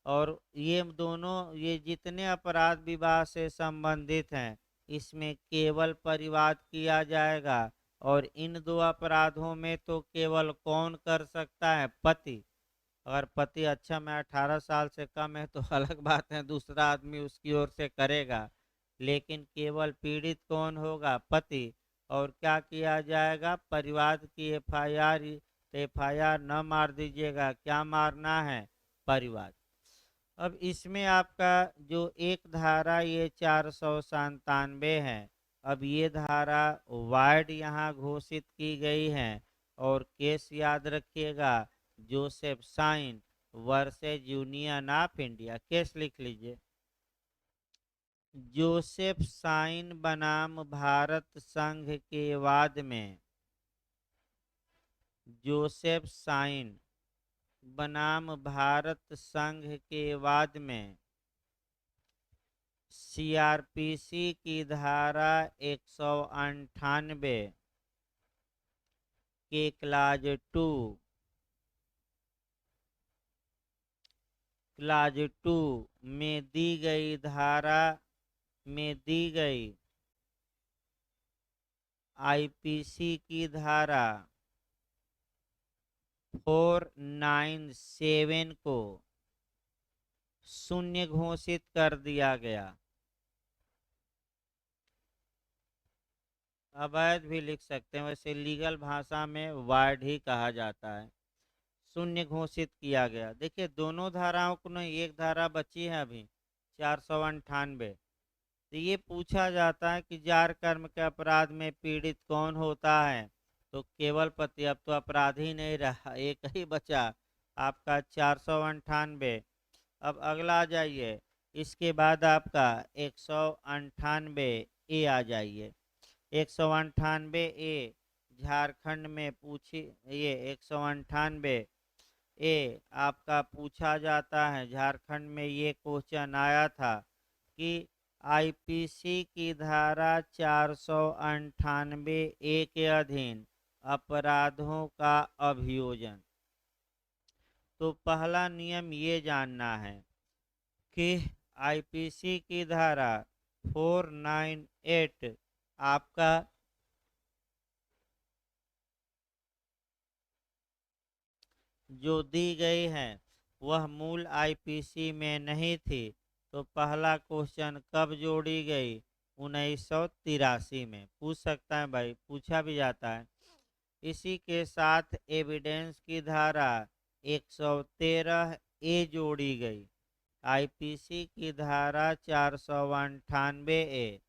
और ये दोनों, ये जितने अपराध विवाह से संबंधित हैं इसमें केवल परिवाद किया जाएगा। और इन दो अपराधों में तो केवल कौन कर सकता है? पति। अगर पति अच्छा में 18 साल से कम है तो अलग बात है, दूसरा आदमी उसकी ओर से करेगा। लेकिन केवल पीड़ित कौन होगा? पति। और क्या किया जाएगा? परिवाद की एफआईआर न मार दीजिएगा, क्या मारना है? परिवाद। अब इसमें आपका जो एक धारा ये 497 है, अब ये धारा वार्ड यहाँ घोषित की गई है। और केस याद रखिएगा, Joseph Shine versus Union of India. Case लिख लीजिए, जोसेफ साइन बनाम भारत संघ के वाद में, जोसेफ साइन बनाम भारत संघ के वाद में सीआरपीसी की धारा 198 के क्लाज टू में दी गई धारा में दी गई आईपीसी की धारा 497 को शून्य घोषित कर दिया गया। अवैध भी लिख सकते हैं, वैसे लीगल भाषा में वार्ड ही कहा जाता है। शून्य घोषित किया गया। देखिए दोनों धाराओं को, नहीं एक धारा बची है अभी 498। तो ये पूछा जाता है कि जार कर्म के अपराध में पीड़ित कौन होता है? तो केवल पति। अब तो अपराध ही नहीं रहा, एक ही बचा आपका 498। अब अगला आ जाइए, इसके बाद आपका 198 ए आ जाइए। 198 ए झारखंड में पूछी, ये 198 ए आपका पूछा जाता है। झारखंड में ये क्वेश्चन आया था कि आईपीसी की धारा 498 ए के अधीन अपराधों का अभियोजन। तो पहला नियम ये जानना है कि आईपीसी की धारा 498 आपका जो दी गई है वह मूल आईपीसी में नहीं थी। तो पहला क्वेश्चन कब जोड़ी गई? 1983 में। पूछ सकता है भाई, पूछा भी जाता है। इसी के साथ एविडेंस की धारा 113 ए जोड़ी गई। आईपीसी की धारा 498 ए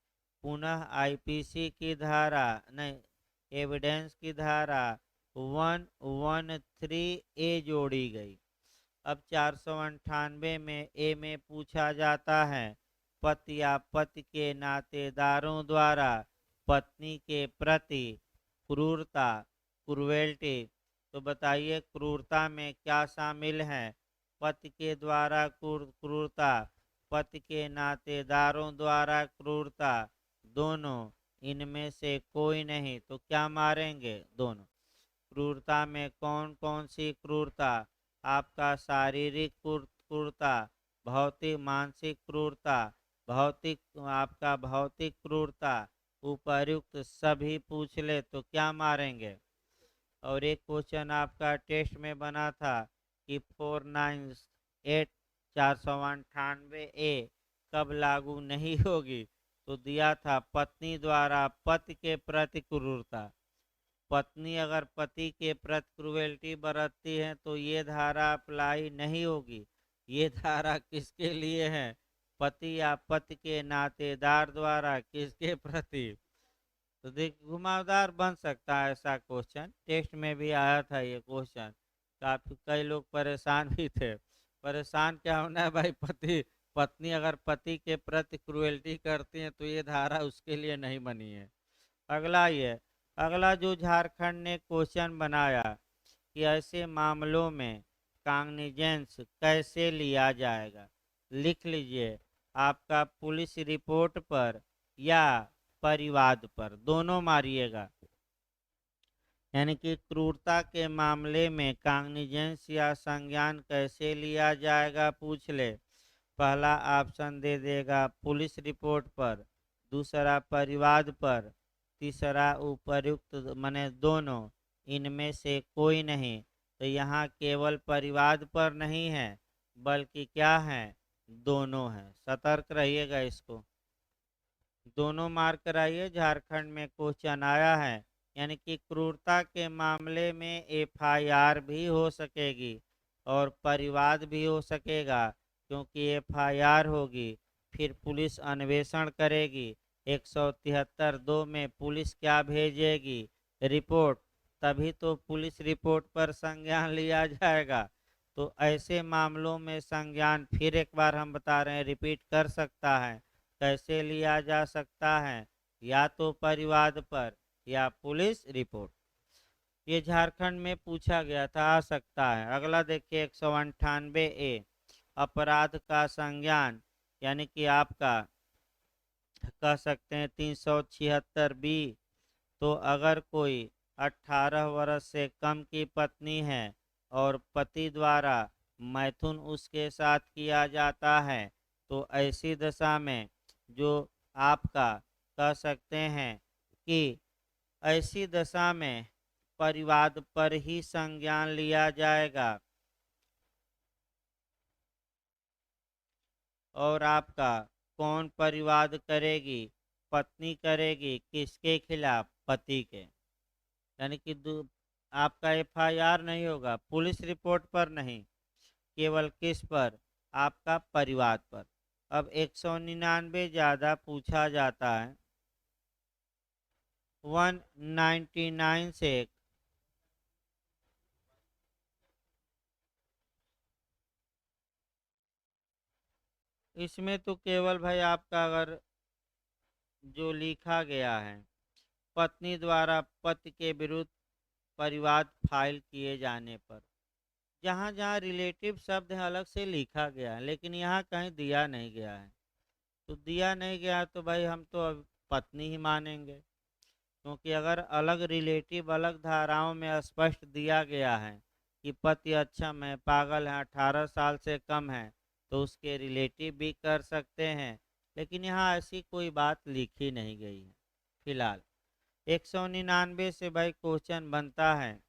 पुनः आईपीसी की धारा, नहीं, एविडेंस की धारा 113 ए जोड़ी गई। अब 498 में ए में पूछा जाता है पति या पति के नातेदारों द्वारा पत्नी के प्रति क्रूरता, क्रूएल्टी। तो बताइए क्रूरता में क्या शामिल है? पति के द्वारा क्रूरता, पति के नातेदारों द्वारा क्रूरता, दोनों, इनमें से कोई नहीं। तो क्या मारेंगे? दोनों। क्रूरता में कौन कौन सी क्रूरता? आपका शारीरिक क्रूरता, भौतिक मानसिक क्रूरता, भौतिक, आपका भौतिक क्रूरता, उपर्युक्त सभी पूछ ले तो क्या मारेंगे? और एक क्वेश्चन आपका टेस्ट में बना था कि 498 498 ए कब लागू नहीं होगी? तो दिया था पत्नी द्वारा पति के प्रति क्रूरता। पत्नी अगर पति के प्रति क्रूएल्टी बरतती है तो ये धारा अप्लाई नहीं होगी। ये धारा किसके लिए है? पति या पति के नातेदार द्वारा किसके प्रति? तो देख घुमावदार बन सकता है ऐसा क्वेश्चन, टेस्ट में भी आया था ये क्वेश्चन। काफी कई लोग परेशान भी थे। परेशान क्या होना है भाई, पति पत्नी अगर पति के प्रति क्रूएल्टी करती है तो ये धारा उसके लिए नहीं बनी है। अगला ये, अगला जो झारखंड ने क्वेश्चन बनाया कि ऐसे मामलों में काग्निजेंस कैसे लिया जाएगा? लिख लीजिए, आपका पुलिस रिपोर्ट पर या परिवाद पर, दोनों मारिएगा। यानी कि क्रूरता के मामले में काग्निजेंस या संज्ञान कैसे लिया जाएगा पूछ ले। पहला ऑप्शन दे देगा पुलिस रिपोर्ट पर, दूसरा परिवाद पर, तीसरा उपर्युक्त माने दोनों, इनमें से कोई नहीं। तो यहाँ केवल परिवाद पर नहीं है बल्कि क्या है? दोनों है। सतर्क रहिएगा इसको। दोनों मार्क कराइए। झारखंड में क्वेश्चन आया है, यानी कि क्रूरता के मामले में एफआईआर भी हो सकेगी और परिवाद भी हो सकेगा, क्योंकि एफआईआर होगी, फिर पुलिस अन्वेषण करेगी। 173(2) में पुलिस क्या भेजेगी? रिपोर्ट। तभी तो पुलिस रिपोर्ट पर संज्ञान लिया जाएगा। तो ऐसे मामलों में संज्ञान, फिर एक बार हम बता रहे हैं, रिपीट कर सकता है। कैसे लिया जा सकता है? या तो परिवाद पर या पुलिस रिपोर्ट। ये झारखंड में पूछा गया था, आ सकता है। अगला देखिए 198A, अपराध का संज्ञान, यानी कि आपका कह सकते हैं 376B। तो अगर कोई 18 वर्ष से कम की पत्नी है और पति द्वारा मैथुन उसके साथ किया जाता है, तो ऐसी दशा में जो आपका कह सकते हैं कि ऐसी दशा में परिवाद पर ही संज्ञान लिया जाएगा। और आपका कौन परिवाद करेगी? पत्नी करेगी। किसके खिलाफ? पति के। यानी कि आपका एफआईआर नहीं होगा, पुलिस रिपोर्ट पर नहीं, केवल किस पर? आपका परिवाद पर। अब 199 ज्यादा पूछा जाता है। 199 से इसमें तो केवल भाई आपका अगर जो लिखा गया है, पत्नी द्वारा पति के विरुद्ध परिवाद फाइल किए जाने पर, जहाँ जहाँ रिलेटिव शब्द है अलग से लिखा गया है, लेकिन यहाँ कहीं दिया नहीं गया है। तो दिया नहीं गया तो भाई हम तो अब पत्नी ही मानेंगे, क्योंकि अगर अलग रिलेटिव अलग धाराओं में स्पष्ट दिया गया है कि पति अक्षम है, पागल है, 18 साल से कम है, तो उसके रिलेटिव भी कर सकते हैं। लेकिन यहाँ ऐसी कोई बात लिखी नहीं गई है फिलहाल। 199 से भाई क्वेश्चन बनता है।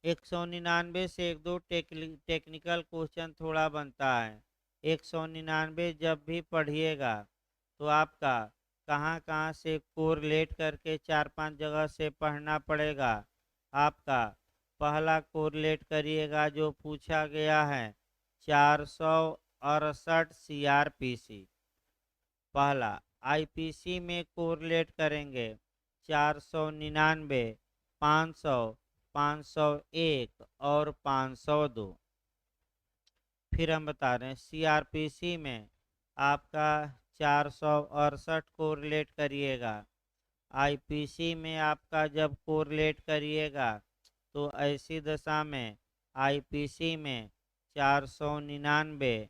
199 से एक दो टेक्निकल क्वेश्चन थोड़ा बनता है। 199 जब भी पढ़िएगा तो आपका कहाँ कहाँ से कोरिलेट करके 4-5 जगह से पढ़ना पड़ेगा। आपका पहला कोरिलेट करिएगा जो पूछा गया है, 468 सीआरपीसी। पहला आईपीसी में कोरिलेट करेंगे 499, 500, 501 और 502। फिर हम बता रहे हैं सीआरपीसी में आपका 468 कोरिलेट करिएगा। आईपीसी में आपका जब कोरिलेट करिएगा तो ऐसी दशा में आईपीसी में 499,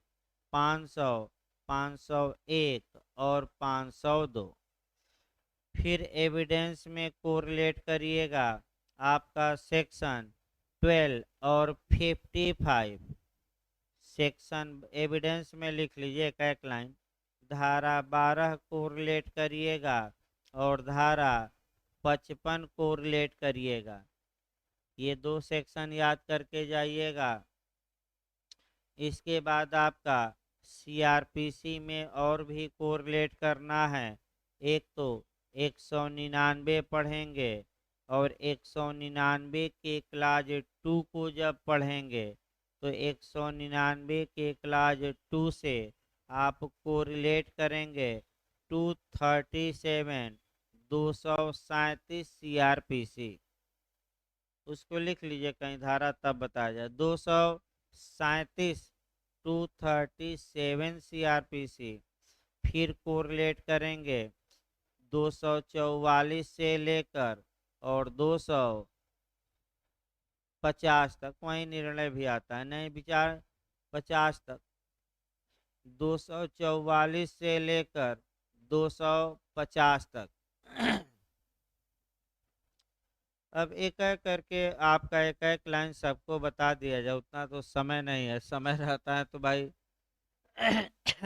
500, 501 और 502। फिर एविडेंस में कोरिलेट करिएगा आपका सेक्शन 12 और 55। सेक्शन एविडेंस में लिख लीजिए एक एक लाइन। धारा 12 कोरिलेट करिएगा और धारा 55 कोरिलेट करिएगा। ये दो सेक्शन याद करके जाइएगा। इसके बाद आपका सीआरपीसी में और भी कोरिलेट करना है। एक तो 199 पढ़ेंगे और 199 के क्लास 2 को जब पढ़ेंगे तो 199 के क्लास 2 से आप कोरिलेट करेंगे 237, 237 सीआरपीसी। उसको लिख लीजिए कहीं धारा, तब बताया जाए। 237, 237 सीआरपीसी। फिर कोरिलेट करेंगे 244 से लेकर और 250 तक, वही निर्णय भी आता है, नहीं विचार 50 तक। 244 से लेकर 250 तक। अब एक एक करके आपका एक एक लाइन सबको बता दिया जाए, उतना तो समय नहीं है। समय रहता है तो भाई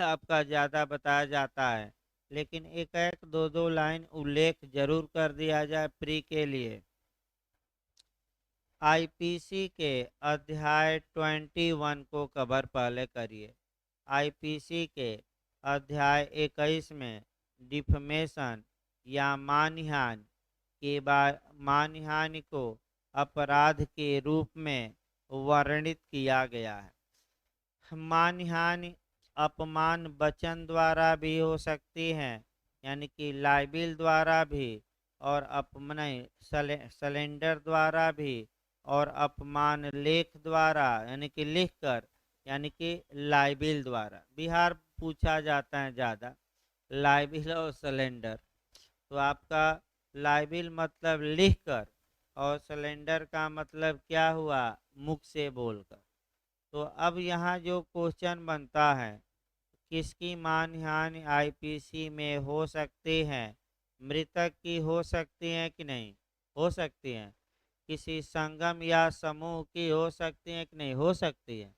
आपका ज़्यादा बताया जाता है, लेकिन एक एक दो दो लाइन उल्लेख जरूर कर दिया जाए प्री के लिए। आईपीसी के अध्याय 21 को कवर पहले करिए। आईपीसी के अध्याय 21 में डिफमेशन या मानहानि के बाद मानहानि को अपराध के रूप में वर्णित किया गया है। मानहानि अपमान वचन द्वारा भी हो सकती है, यानी कि लाइबिल द्वारा भी, और अपमान सलेंडर द्वारा भी, और अपमान लेख द्वारा यानी कि लिखकर, यानी कि लाइबिल द्वारा। बिहार पूछा जाता है ज़्यादा, लाइबिल और सलेंडर। तो आपका लाइबिल मतलब लिखकर, और सलेंडर का मतलब क्या हुआ, मुख से बोलकर। तो अब यहाँ जो क्वेश्चन बनता है, किसकी मानहानि आईपीसी में हो सकती है? मृतक की हो सकती है कि नहीं? हो सकती है। किसी संगम या समूह की हो सकती है कि नहीं? हो सकती है।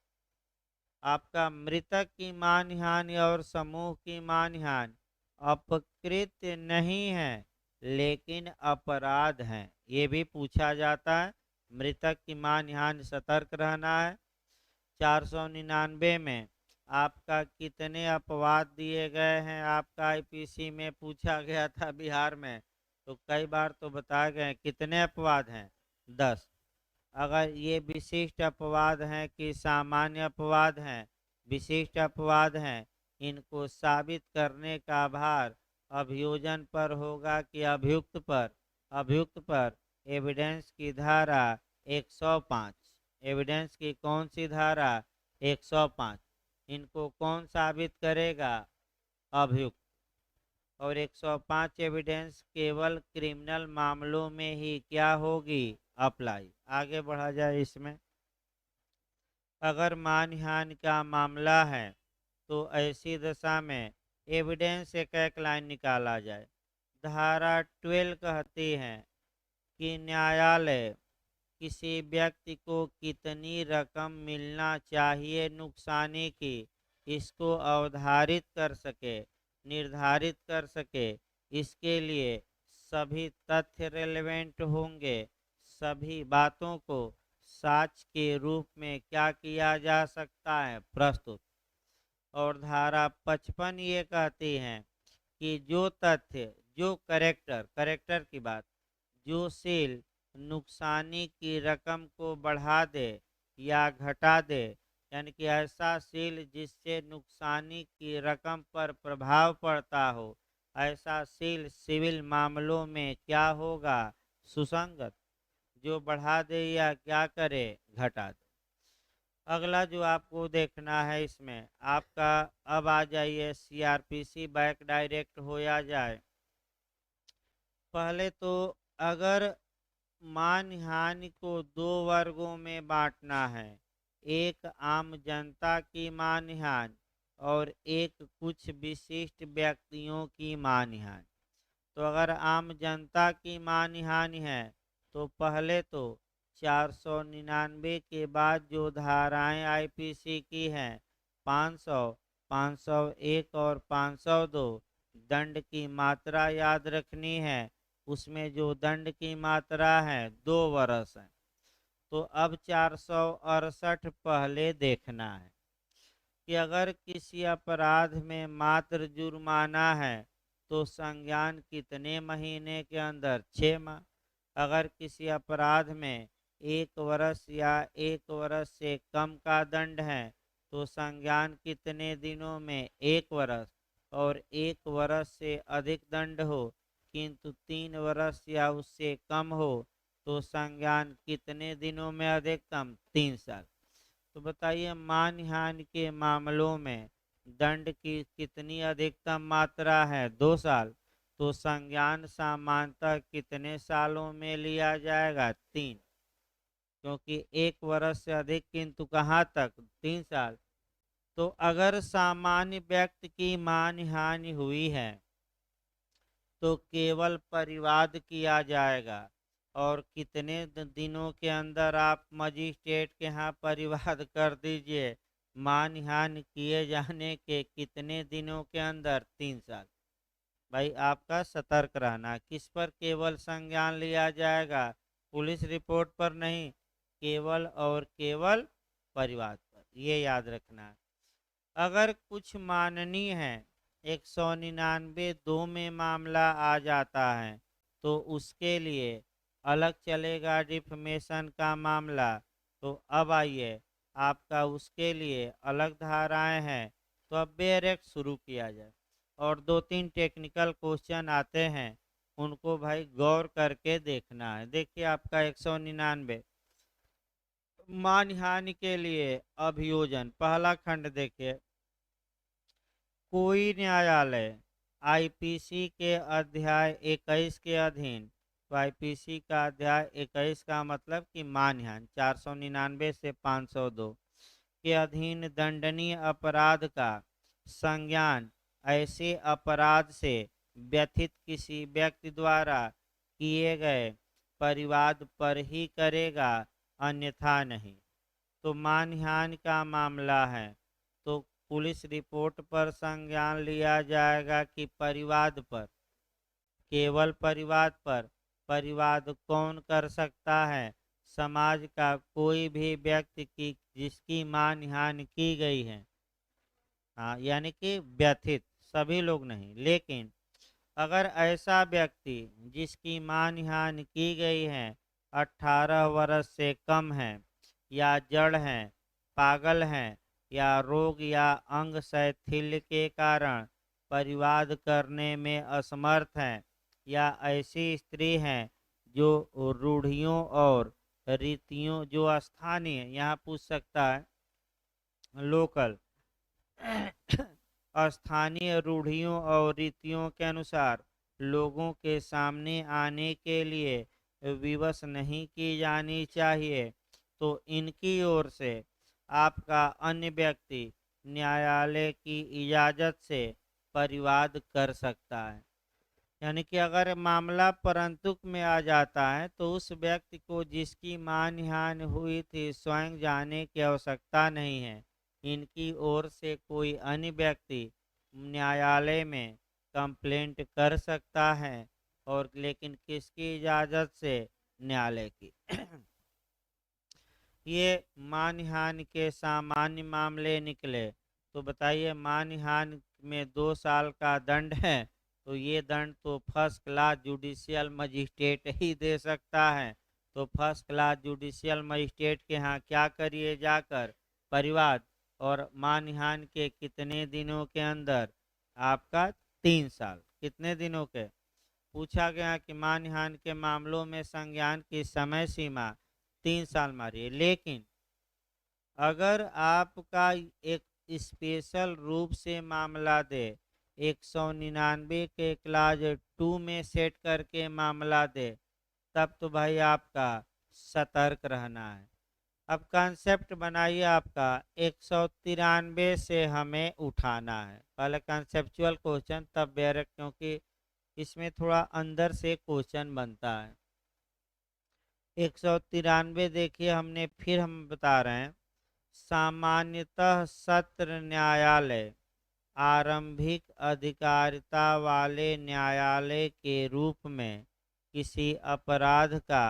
आपका मृतक की मानहानि और समूह की मानहानि अपकृत नहीं है, लेकिन अपराध है, ये भी पूछा जाता है। मृतक की मानहानि सतर्क रहना है। 499 में आपका कितने अपवाद दिए गए हैं? आपका आईपीसी में पूछा गया था बिहार में, तो कई बार तो बताए गए। कितने अपवाद हैं? 10। अगर ये विशिष्ट अपवाद हैं कि सामान्य अपवाद हैं? विशिष्ट अपवाद हैं। इनको साबित करने का भार अभियोजन पर होगा कि अभियुक्त पर? अभियुक्त पर। एविडेंस की धारा 105। एविडेंस की कौन सी धारा? 105। इनको कौन साबित करेगा? अभियुक्त। और 105 एविडेंस केवल क्रिमिनल मामलों में ही क्या होगी? अप्लाई। आगे बढ़ा जाए इसमें। अगर मानहानि का मामला है तो ऐसी दशा में एविडेंस एक एक लाइन निकाला जाए। धारा 12 कहती है कि न्यायालय किसी व्यक्ति को कितनी रकम मिलना चाहिए नुकसानी की, इसको अवधारित कर सके, निर्धारित कर सके। इसके लिए सभी तथ्य रेलेवेंट होंगे। सभी बातों को साक्ष्य के रूप में क्या किया जा सकता है? प्रस्तुत। और धारा 55 ये कहती है कि जो तथ्य, जो करेक्टर, करेक्टर की बात, जो सील नुकसानी की रकम को बढ़ा दे या घटा दे, यानी कि ऐसा सील जिससे नुकसानी की रकम पर प्रभाव पड़ता हो, ऐसा सील सिविल मामलों में क्या होगा? सुसंगत। जो बढ़ा दे या क्या करे? घटा दे। अगला जो आपको देखना है इसमें आपका, अब आ जाइए सीआरपीसी बैक डायरेक्ट हो या जाए। पहले तो अगर मानहानि को दो वर्गों में बांटना है, एक आम जनता की मानहानि और एक कुछ विशिष्ट व्यक्तियों की मानहानि। तो अगर आम जनता की मानहानि है तो पहले तो 499 के बाद जो धाराएं आईपीसी की हैं, 500, 501 और 502, दंड की मात्रा याद रखनी है। उसमें जो दंड की मात्रा है 2 वर्ष है। तो अब 468 पहले देखना है कि अगर किसी अपराध में मात्र जुर्माना है तो संज्ञान कितने महीने के अंदर? 6 माह। अगर किसी अपराध में 1 वर्ष या 1 वर्ष से कम का दंड है तो संज्ञान कितने दिनों में? 1 वर्ष। और 1 वर्ष से अधिक दंड हो किंतु 3 वर्ष या उससे कम हो तो संज्ञान कितने दिनों में अधिकतम? 3 साल। तो बताइए मानहानि के मामलों में दंड की कितनी अधिकतम मात्रा है? 2 साल। तो संज्ञान सामान्यतः कितने सालों में लिया जाएगा? 3। क्योंकि 1 वर्ष से अधिक किंतु कहाँ तक? 3 साल। तो अगर सामान्य व्यक्ति की मानहानि हुई है तो केवल परिवाद किया जाएगा। और कितने दिनों के अंदर? आप मजिस्ट्रेट के यहाँ परिवाद कर दीजिए। मानहानि किए जाने के कितने दिनों के अंदर? 3 साल। भाई आपका सतर्क रहना। किस पर केवल संज्ञान लिया जाएगा? पुलिस रिपोर्ट पर नहीं, केवल और केवल परिवाद पर। ये याद रखना है। अगर कुछ माननीय है 199(2) में मामला आ जाता है तो उसके लिए अलग चलेगा डिफमेशन का मामला। तो अब आइए, आपका उसके लिए अलग धाराएं हैं। तो अब बेयर एक्ट शुरू किया जाए और 2-3 टेक्निकल क्वेश्चन आते हैं, उनको भाई गौर करके देखना है। देखिए आपका 199 मानहानि के लिए अभियोजन, पहला खंड देखिए। कोई न्यायालय आईपीसी के अध्याय 21 के अधीन, तो आईपीसी का अध्याय 21 का मतलब कि मानहानि 499 से 502 के अधीन दंडनीय अपराध का संज्ञान ऐसे अपराध से व्यथित किसी व्यक्ति द्वारा किए गए परिवाद पर ही करेगा, अन्यथा नहीं। तो मानहानि का मामला है तो पुलिस रिपोर्ट पर संज्ञान लिया जाएगा कि परिवाद पर, केवल परिवाद पर। परिवाद कौन कर सकता है? समाज का कोई भी व्यक्ति की जिसकी मानहानि की गई है। हाँ, यानी कि व्यथित, सभी लोग नहीं। लेकिन अगर ऐसा व्यक्ति जिसकी मानहानि की गई है 18 वर्ष से कम है, या जड़ हैं, पागल हैं, या रोग या अंग शैथिल्य के कारण परिवाद करने में असमर्थ हैं, या ऐसी स्त्री हैं जो रूढ़ियों और रीतियों, जो स्थानीय, यहाँ पूछ सकता है लोकल, स्थानीय रूढ़ियों और रीतियों के अनुसार लोगों के सामने आने के लिए विवश नहीं की जानी चाहिए, तो इनकी ओर से आपका अन्य व्यक्ति न्यायालय की इजाज़त से परिवाद कर सकता है। यानी कि अगर मामला परंतुक में आ जाता है तो उस व्यक्ति को जिसकी मानहानि हुई थी स्वयं जाने की आवश्यकता नहीं है। इनकी ओर से कोई अन्य व्यक्ति न्यायालय में कंप्लेंट कर सकता है, और लेकिन किसकी इजाज़त से? न्यायालय की। ये मानहानि के सामान्य मामले निकले। तो बताइए, मानहानि में 2 साल का दंड है, तो ये दंड तो फर्स्ट क्लास जुडिशियल मजिस्ट्रेट ही दे सकता है। तो फर्स्ट क्लास जुडिशियल मजिस्ट्रेट के यहाँ क्या करिए जाकर? परिवाद। और मानहानि के कितने दिनों के अंदर? आपका 3 साल। कितने दिनों के? पूछा गया कि मानहानि के मामलों में संज्ञान की समय सीमा 3 साल मारिए। लेकिन अगर आपका एक स्पेशल रूप से मामला दे, 199 के क्लाज 2 में सेट करके मामला दे, तब तो भाई आपका सतर्क रहना है। अब कंसेप्ट बनाइए, आपका 193 से हमें उठाना है। पहले कंसेप्चुअल क्वेश्चन, तब बेयर, क्योंकि इसमें थोड़ा अंदर से क्वेश्चन बनता है। 193 देखिए, हम बता रहे हैं। सामान्यतः सत्र न्यायालय आरंभिक अधिकारिता वाले न्यायालय के रूप में किसी अपराध का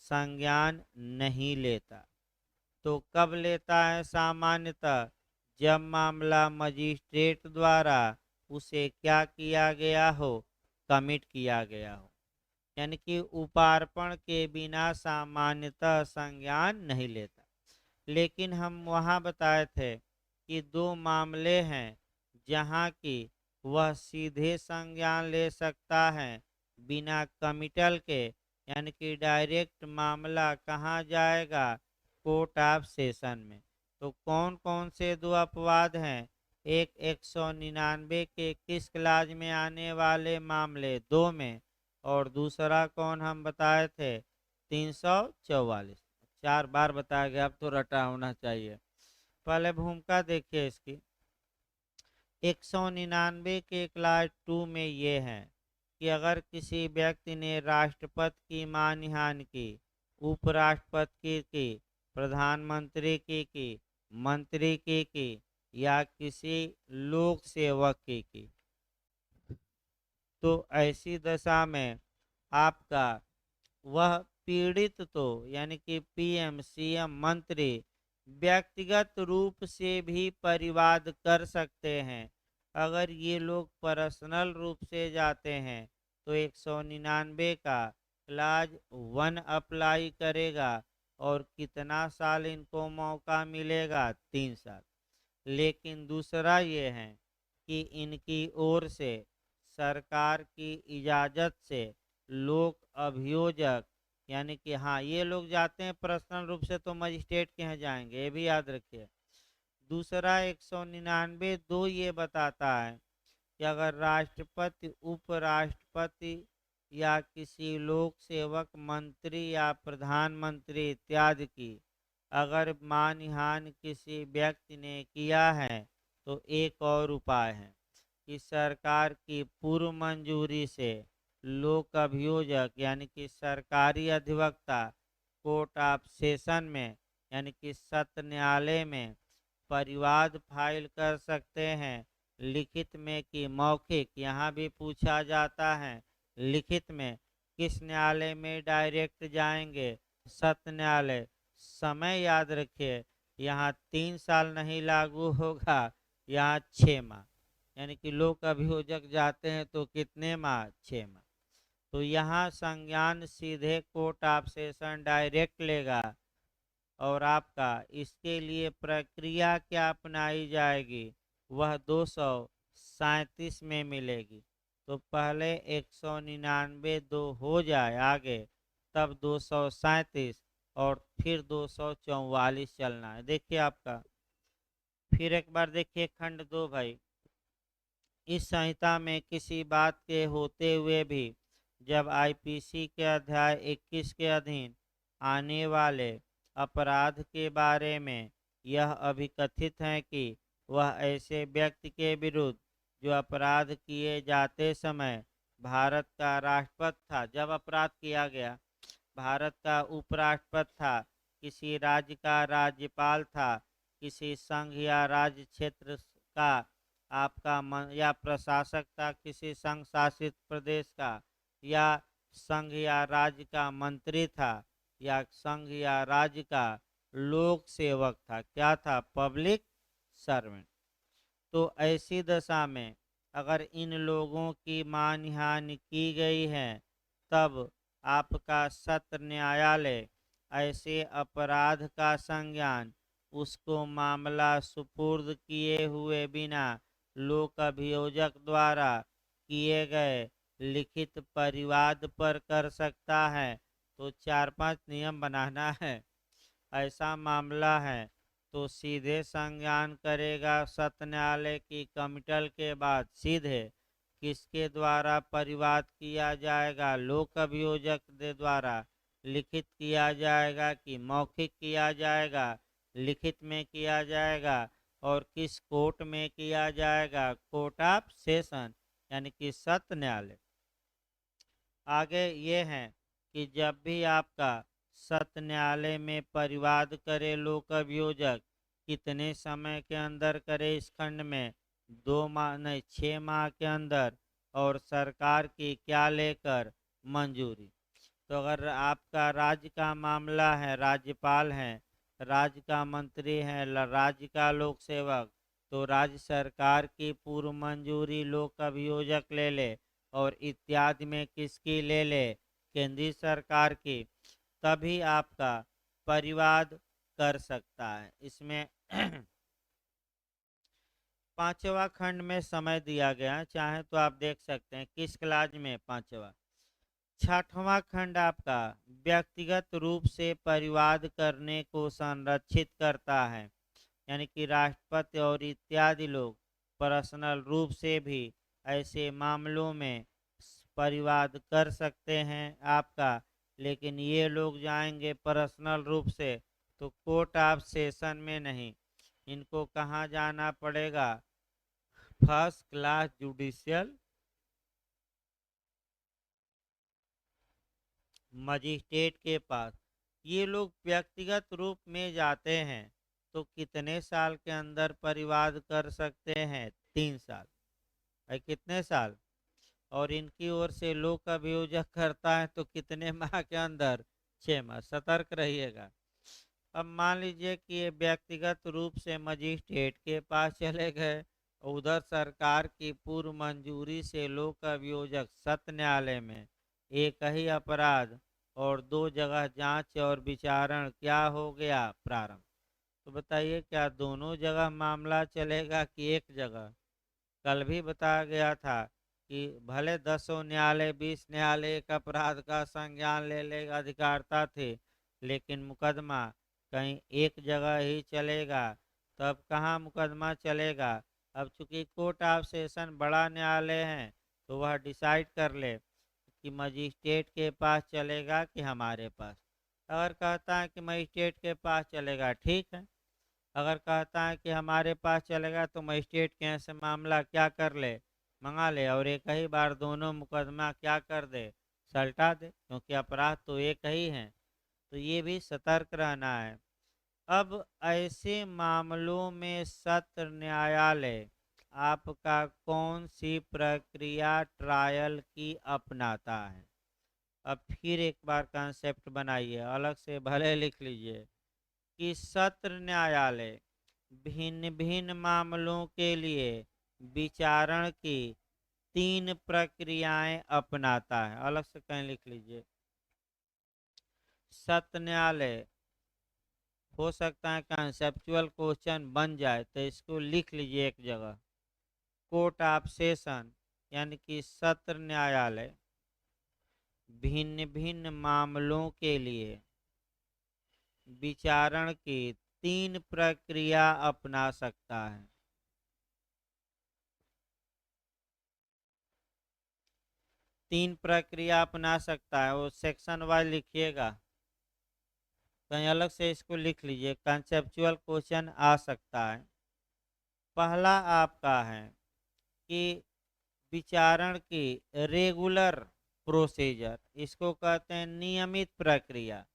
संज्ञान नहीं लेता। तो कब लेता है सामान्यतः? जब मामला मजिस्ट्रेट द्वारा उसे क्या किया गया हो? कमिट किया गया हो। यानी कि उपार्पण के बिना सामान्यतः संज्ञान नहीं लेता। लेकिन हम वहाँ बताए थे कि 2 मामले हैं जहाँ की वह सीधे संज्ञान ले सकता है बिना कमिटल के, यानी कि डायरेक्ट मामला कहाँ जाएगा? कोर्ट ऑफ सेशन में। तो कौन कौन से 2 अपवाद हैं? एक 199 के किस क्लाज में आने वाले मामले? 2 में। और दूसरा कौन हम बताए थे? 344। 4 बार बताया गया, अब तो रटा होना चाहिए। पहले भूमिका देखिए इसकी। 199 के क्लास 2 में ये है कि अगर किसी व्यक्ति ने राष्ट्रपति की मानहानि की, उपराष्ट्रपति की, प्रधानमंत्री की, मंत्री की, या किसी लोक सेवक की, तो ऐसी दशा में आपका वह पीड़ित तो, यानी कि पीएम, सीएम, मंत्री व्यक्तिगत रूप से भी परिवाद कर सकते हैं, अगर ये लोग पर्सनल रूप से जाते हैं तो 199 का क्लाज 1 अप्लाई करेगा और कितना साल इनको मौका मिलेगा, 3 साल। लेकिन दूसरा ये है कि इनकी ओर से सरकार की इजाज़त से लोक अभियोजक, यानी कि हाँ ये लोग जाते हैं पर्सनल रूप से तो मजिस्ट्रेट के यहाँ जाएंगे, ये भी याद रखिए। दूसरा 199(2) ये बताता है कि अगर राष्ट्रपति, उपराष्ट्रपति या किसी लोक सेवक, मंत्री या प्रधानमंत्री इत्यादि की अगर मानहानि किसी व्यक्ति ने किया है तो एक और उपाय है कि सरकार की पूर्व मंजूरी से लोक अभियोजक यानी कि सरकारी अधिवक्ता कोर्ट ऑफ सेशन में यानी कि सत्र न्यायालय में परिवाद फाइल कर सकते हैं, लिखित में कि मौखिक। यहाँ भी पूछा जाता है लिखित में किस न्यायालय में डायरेक्ट जाएंगे, सत्र न्यायालय। समय याद रखिए, यहाँ 3 साल नहीं लागू होगा, यहाँ 6 माह। यानी कि लोक अभियोजक जाते हैं तो कितने माह, 6 माह। तो यहाँ संज्ञान सीधे कोर्ट ऑफ सेशन डायरेक्ट लेगा। और आपका इसके लिए प्रक्रिया क्या अपनाई जाएगी, वह 237 में मिलेगी। तो पहले 199(2) हो जाए आगे, तब 237 और फिर 244 चलना है। देखिए आपका फिर एक बार देखिए खंड 2 भाई। इस संहिता में किसी बात के होते हुए भी जब आईपीसी के अध्याय 21 के अधीन आने वाले अपराध के बारे में यह अभिकथित है कि वह ऐसे व्यक्ति के विरुद्ध जो अपराध किए जाते समय भारत का राष्ट्रपति था, जब अपराध किया गया भारत का उपराष्ट्रपति था, किसी राज्य का राज्यपाल था, किसी संघ या राज्य क्षेत्र का आपका या प्रशासक था, किसी संघ शासित प्रदेश का, या संघ या राज्य का मंत्री था, या संघ या राज्य का लोक सेवक था, क्या था, पब्लिक सर्वेंट। तो ऐसी दशा में अगर इन लोगों की मानहानि की गई है तब आपका सत्र न्यायालय ऐसे अपराध का संज्ञान उसको मामला सुपुर्द किए हुए बिना लोक अभियोजक द्वारा किए गए लिखित परिवाद पर कर सकता है। तो 4-5 नियम बनाना है। ऐसा मामला है तो सीधे संज्ञान करेगा सत्र न्यायालय की कमिटल के बाद सीधे किसके द्वारा परिवाद किया जाएगा, लोक अभियोजक के द्वारा। लिखित किया जाएगा कि मौखिक किया जाएगा, लिखित में किया जाएगा। और किस कोर्ट में किया जाएगा, कोर्ट ऑफ सेशन यानी कि सत्र न्यायालय। आगे ये है कि जब भी आपका सत्र न्यायालय में परिवाद करे लोक अभियोजक, कितने समय के अंदर करे, इस खंड में 2 माह नहीं 6 माह के अंदर, और सरकार की क्या लेकर, मंजूरी। तो अगर आपका राज्य का मामला है, राज्यपाल हैं, राज्य का मंत्री है, राज्य का लोक सेवक, तो राज्य सरकार की पूर्व मंजूरी लोक अभियोजक ले ले, और इत्यादि में किसकी ले ले, केंद्रीय सरकार की, तभी आपका परिवाद कर सकता है। इसमें 5वां खंड में समय दिया गया है, चाहे तो आप देख सकते हैं किस क्लाज में, 5वां। 6वां खंड आपका व्यक्तिगत रूप से परिवाद करने को संरक्षित करता है, यानी कि राष्ट्रपति और इत्यादि लोग पर्सनल रूप से भी ऐसे मामलों में परिवाद कर सकते हैं आपका। लेकिन ये लोग जाएंगे पर्सनल रूप से तो कोर्ट ऑफ सेशन में नहीं, इनको कहाँ जाना पड़ेगा, फर्स्ट क्लास जुडिशियल मजिस्ट्रेट के पास। ये लोग व्यक्तिगत रूप में जाते हैं तो कितने साल के अंदर परिवाद कर सकते हैं, 3 साल। कितने साल, और इनकी ओर से लोक अभियोजक करता है तो कितने माह के अंदर, 6 माह। सतर्क रहिएगा। अब मान लीजिए कि ये व्यक्तिगत रूप से मजिस्ट्रेट के पास चले गए उधर सरकार की पूर्व मंजूरी से लोक अभियोजक सत्र न्यायालय में एक ही अपराध और दो जगह जांच और विचारण क्या हो गया प्रारंभ। तो बताइए क्या दोनों जगह मामला चलेगा कि एक जगह। कल भी बताया गया था कि भले 10 न्यायालय 20 न्यायालय एक अपराध का संज्ञान ले ले अधिकारता थे, लेकिन मुकदमा कहीं एक जगह ही चलेगा। तब कहाँ मुकदमा चलेगा। अब चूंकि कोर्ट ऑफ सेशन बड़ा न्यायालय है तो वह डिसाइड कर ले कि मजिस्ट्रेट के पास चलेगा कि हमारे पास। अगर कहता है कि मजिस्ट्रेट के पास चलेगा ठीक है, अगर कहता है कि हमारे पास चलेगा तो मजिस्ट्रेट के यहाँ से मामला क्या कर ले, मंगा ले और एक ही बार दोनों मुकदमा क्या कर दे, सलटा दे, क्योंकि अपराध तो एक ही है। तो ये भी सतर्क रहना है। अब ऐसे मामलों में सत्र न्यायालय आपका कौन सी प्रक्रिया ट्रायल की अपनाता है। अब फिर एक बार कॉन्सेप्ट बनाइए, अलग से भले लिख लीजिए कि सत्र न्यायालय भिन्न भिन्न मामलों के लिए विचारण की 3 प्रक्रियाएं अपनाता है। अलग से कहीं लिख लीजिए। सत्र न्यायालय, हो सकता है कंसेप्चुअल क्वेश्चन बन जाए तो इसको लिख लीजिए एक जगह। कोर्ट ऑफ सेशन यानी कि सत्र न्यायालय भिन्न भिन्न मामलों के लिए विचारण की 3 प्रक्रिया अपना सकता है। 3 प्रक्रिया अपना सकता है, वो सेक्शन वाइज लिखिएगा, कहीं अलग से इसको लिख लीजिए, कंसेप्चुअल क्वेश्चन आ सकता है। पहला आपका है कि विचारण की रेगुलर प्रोसीजर, इसको कहते हैं नियमित प्रक्रिया,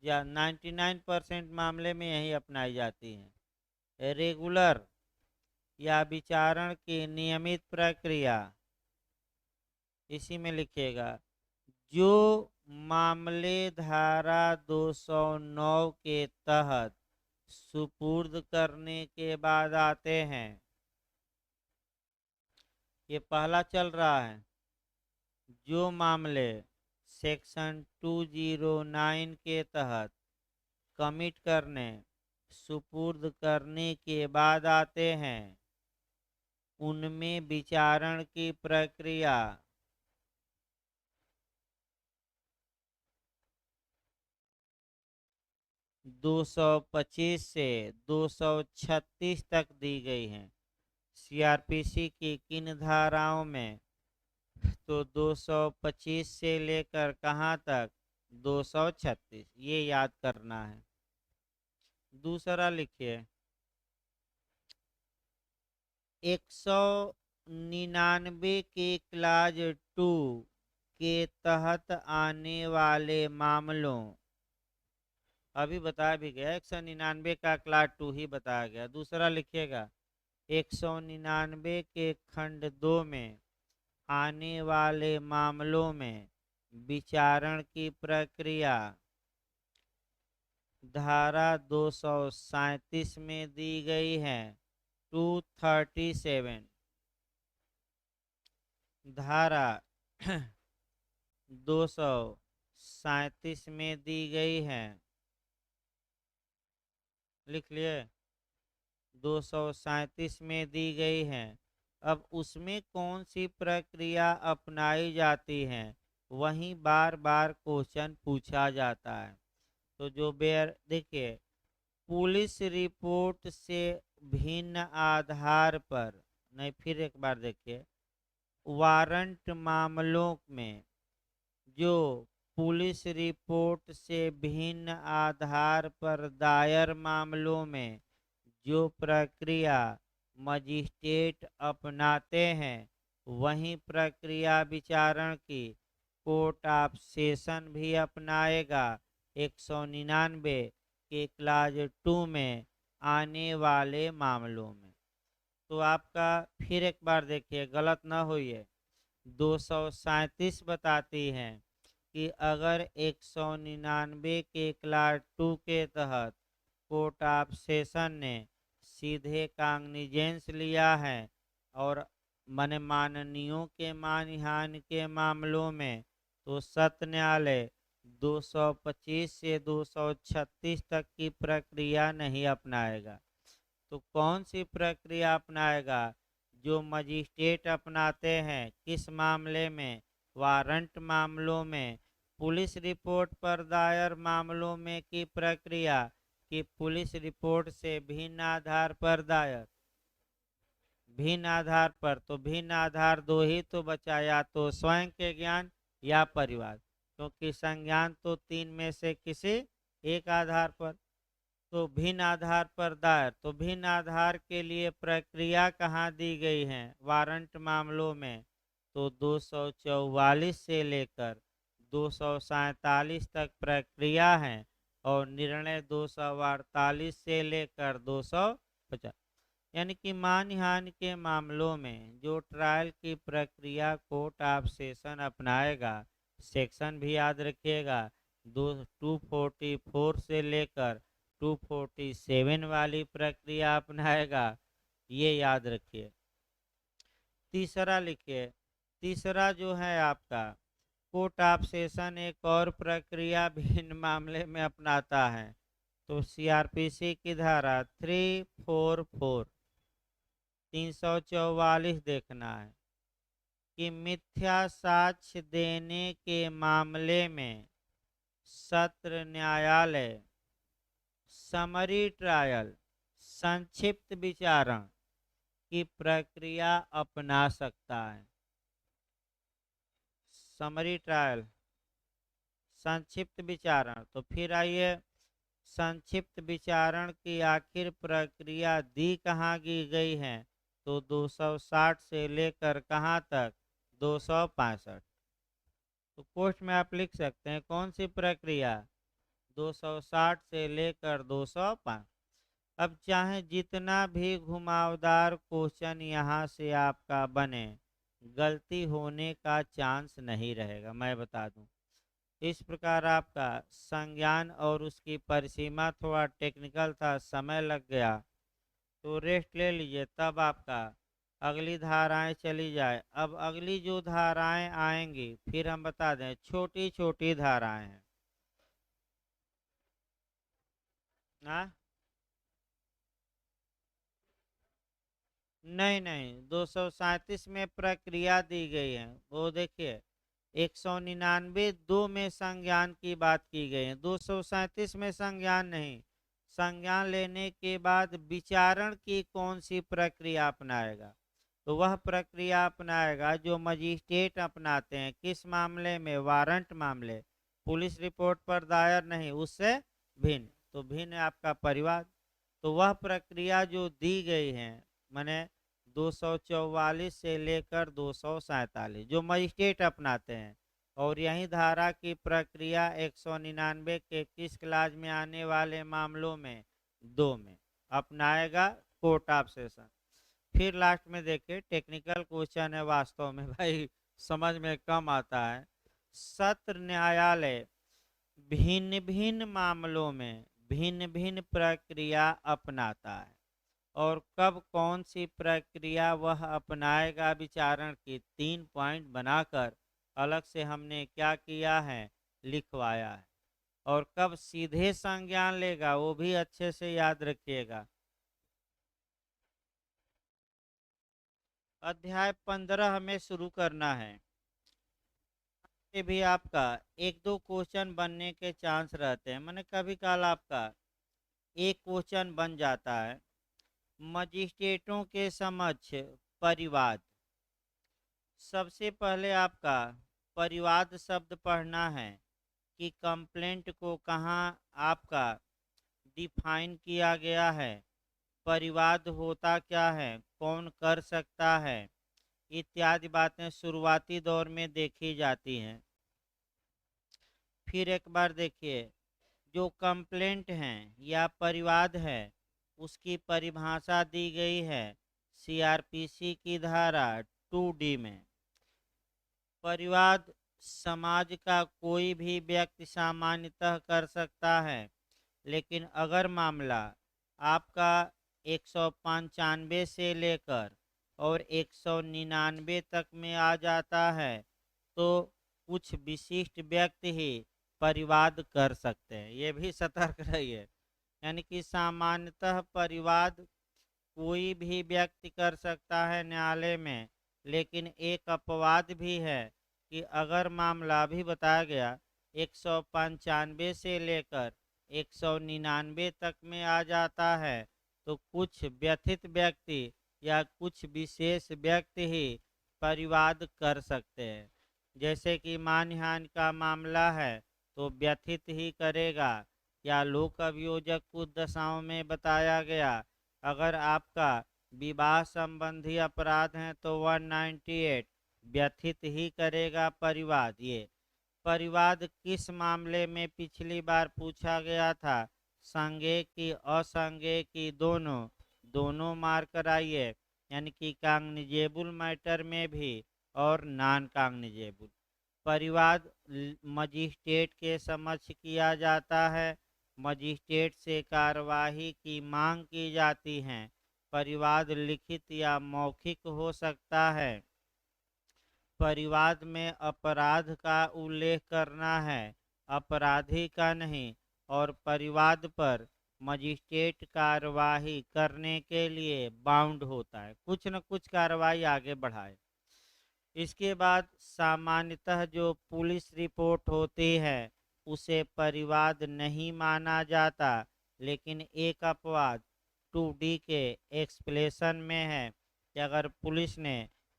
या 99% मामले में यही अपनाई जाती है। रेगुलर या विचारण की नियमित प्रक्रिया, इसी में लिखिएगा जो मामले धारा 209 के तहत सुपुर्द करने के बाद आते हैं। ये पहला चल रहा है। जो मामले सेक्शन 209 के तहत कमिट करने सुपुर्द करने के बाद आते हैं, उनमें विचारण की प्रक्रिया 225 से 236 तक दी गई हैं। सीआरपीसी की किन धाराओं में, तो 225 से लेकर कहाँ तक, 236, ये याद करना है। दूसरा लिखिए 199 के क्लाज 2 के तहत आने वाले मामलों, अभी बताया भी गया 199 का क्लास 2 ही बताया गया। दूसरा लिखिएगा 199 के खंड 2 में आने वाले मामलों में विचारण की प्रक्रिया धारा 237 में दी गई है। 237 धारा 237 में दी गई है, लिख लिए, 237 में दी गई है। अब उसमें कौन सी प्रक्रिया अपनाई जाती है, वहीं बार बार क्वेश्चन पूछा जाता है। तो जो बेर देखिए, पुलिस रिपोर्ट से भिन्न आधार पर, नहीं फिर एक बार देखिए, वारंट मामलों में जो पुलिस रिपोर्ट से भिन्न आधार पर दायर मामलों में जो प्रक्रिया मजिस्ट्रेट अपनाते हैं, वही प्रक्रिया विचारण की कोर्ट ऑफ सेशन भी अपनाएगा। 199 के क्लाज 2 में आने वाले मामलों में। तो आपका फिर एक बार देखिए, गलत ना होइए, 237 बताती हैं कि अगर 199 के क्लास 2 के तहत कोर्ट ऑफ सेशन ने सीधे कांग्निजेंस लिया है और माने माननीयों के मानहानि के मामलों में तो सत्र न्यायालय 225 से 236 तक की प्रक्रिया नहीं अपनाएगा। तो कौन सी प्रक्रिया अपनाएगा? जो मजिस्ट्रेट अपनाते हैं किस मामले में? वारंट मामलों में। पुलिस रिपोर्ट पर दायर मामलों में की प्रक्रिया कि पुलिस रिपोर्ट से भिन्न आधार पर दायर, भिन्न आधार पर, तो भिन्न आधार दो ही तो बचा, या तो स्वयं के ज्ञान या परिवार, क्योंकि संज्ञान तो तीन में से किसी एक आधार पर। तो भिन्न आधार पर दायर, तो भिन्न आधार के लिए प्रक्रिया कहाँ दी गई है? वारंट मामलों में तो 244 से लेकर 247 तक प्रक्रिया है और निर्णय 248 से लेकर 250। यानी कि मानहानि के मामलों में जो ट्रायल की प्रक्रिया कोर्ट ऑफ सेशन अपनाएगा, सेक्शन भी याद रखिएगा, 244 से लेकर 247 वाली प्रक्रिया अपनाएगा, ये याद रखिए। तीसरा लिखिए, तीसरा जो है आपका कोर्ट ऑफ सेशन एक और प्रक्रिया भिन्न मामले में अपनाता है। तो सीआरपीसी की धारा 344 344 देखना है कि मिथ्या साक्ष्य देने के मामले में सत्र न्यायालय समरी ट्रायल, संक्षिप्त विचारण की प्रक्रिया अपना सकता है। समरी ट्रायल, संक्षिप्त विचारण। तो फिर आइए, संक्षिप्त विचारण की आखिर प्रक्रिया दी कहाँ की गई है? तो 260 से लेकर कहाँ तक? 265। तो कोष्ठ में आप लिख सकते हैं कौन सी प्रक्रिया? 260 से लेकर 205। अब चाहे जितना भी घुमावदार क्वेश्चन यहाँ से आपका बने, गलती होने का चांस नहीं रहेगा, मैं बता दूं। इस प्रकार आपका संज्ञान और उसकी परिसीमा थोड़ा टेक्निकल था, समय लग गया, तो रेस्ट ले लीजिए, तब आपका अगली धाराएं चली जाए। अब अगली जो धाराएं आएंगी फिर हम बता दें, छोटी छोटी धाराएं हैं। नहीं नहीं, 237 में प्रक्रिया दी गई है, वो देखिए 199 दो में संज्ञान की बात की गई है, 237 में संज्ञान नहीं। संज्ञान लेने के बाद विचारण की कौन सी प्रक्रिया अपनाएगा? तो वह प्रक्रिया अपनाएगा जो मजिस्ट्रेट अपनाते हैं, किस मामले में? वारंट मामले, पुलिस रिपोर्ट पर दायर नहीं, उससे भिन्न। तो भिन्न आपका परिवार। तो वह प्रक्रिया जो दी गई है, माने 244 से लेकर 247 जो मजिस्ट्रेट अपनाते हैं, और यही धारा की प्रक्रिया 199 के किस क्लास में आने वाले मामलों में? 2 में अपनाएगा कोर्ट ऑफ सेशन। फिर लास्ट में देखिए, टेक्निकल क्वेश्चन है वास्तव में भाई, समझ में कम आता है। सत्र न्यायालय भिन्न भिन्न मामलों में भिन्न भिन्न प्रक्रिया अपनाता है, और कब कौन सी प्रक्रिया वह अपनाएगा विचारण की 3 पॉइंट बनाकर अलग से हमने क्या किया है? लिखवाया है। और कब सीधे संज्ञान लेगा वो भी अच्छे से याद रखिएगा। अध्याय 15 हमें शुरू करना है। ये भी आपका एक दो क्वेश्चन बनने के चांस रहते हैं, मैंने कभी काल आपका एक क्वेश्चन बन जाता है। मजिस्ट्रेटों के समक्ष परिवाद। सबसे पहले आपका परिवाद शब्द पढ़ना है कि कंप्लेंट को कहाँ आपका डिफाइन किया गया है, परिवाद होता क्या है, कौन कर सकता है, इत्यादि बातें शुरुआती दौर में देखी जाती हैं। फिर एक बार देखिए, जो कंप्लेंट है या परिवाद है उसकी परिभाषा दी गई है सीआरपीसी की धारा 2D में। परिवाद समाज का कोई भी व्यक्ति सामान्यतः कर सकता है, लेकिन अगर मामला आपका 195 से लेकर और 199 तक में आ जाता है तो कुछ विशिष्ट व्यक्ति ही परिवाद कर सकते हैं। ये भी सतर्क रहिए। यानी कि सामान्यतः परिवाद कोई भी व्यक्ति कर सकता है न्यायालय में, लेकिन एक अपवाद भी है कि अगर मामला भी बताया गया 195 से लेकर 199 तक में आ जाता है तो कुछ व्यथित व्यक्ति या कुछ विशेष व्यक्ति ही परिवाद कर सकते हैं। जैसे कि मानहानि का मामला है तो व्यथित ही करेगा, या लोक अभियोजक कुछ दशाओं में बताया गया। अगर आपका विवाह संबंधी अपराध है तो 198 व्यथित ही करेगा परिवाद। ये परिवाद किस मामले में पिछली बार पूछा गया था? संज्ञेय की असंज्ञेय की दोनों दोनों मार कराइए, यानी कि कांग्निजेबल मैटर में भी और नॉन कांग्निजेबल। परिवाद मजिस्ट्रेट के समक्ष किया जाता है। मजिस्ट्रेट से कार्यवाही की मांग की जाती है। परिवाद लिखित या मौखिक हो सकता है। परिवाद में अपराध का उल्लेख करना है, अपराधी का नहीं। और परिवाद पर मजिस्ट्रेट कार्यवाही करने के लिए बाउंड होता है, कुछ न कुछ कार्रवाई आगे बढ़ाए। इसके बाद सामान्यतः जो पुलिस रिपोर्ट होती है उसे परिवाद नहीं माना जाता, लेकिन एक अपवाद 2D के एक्सप्लेशन में है कि अगर पुलिस ने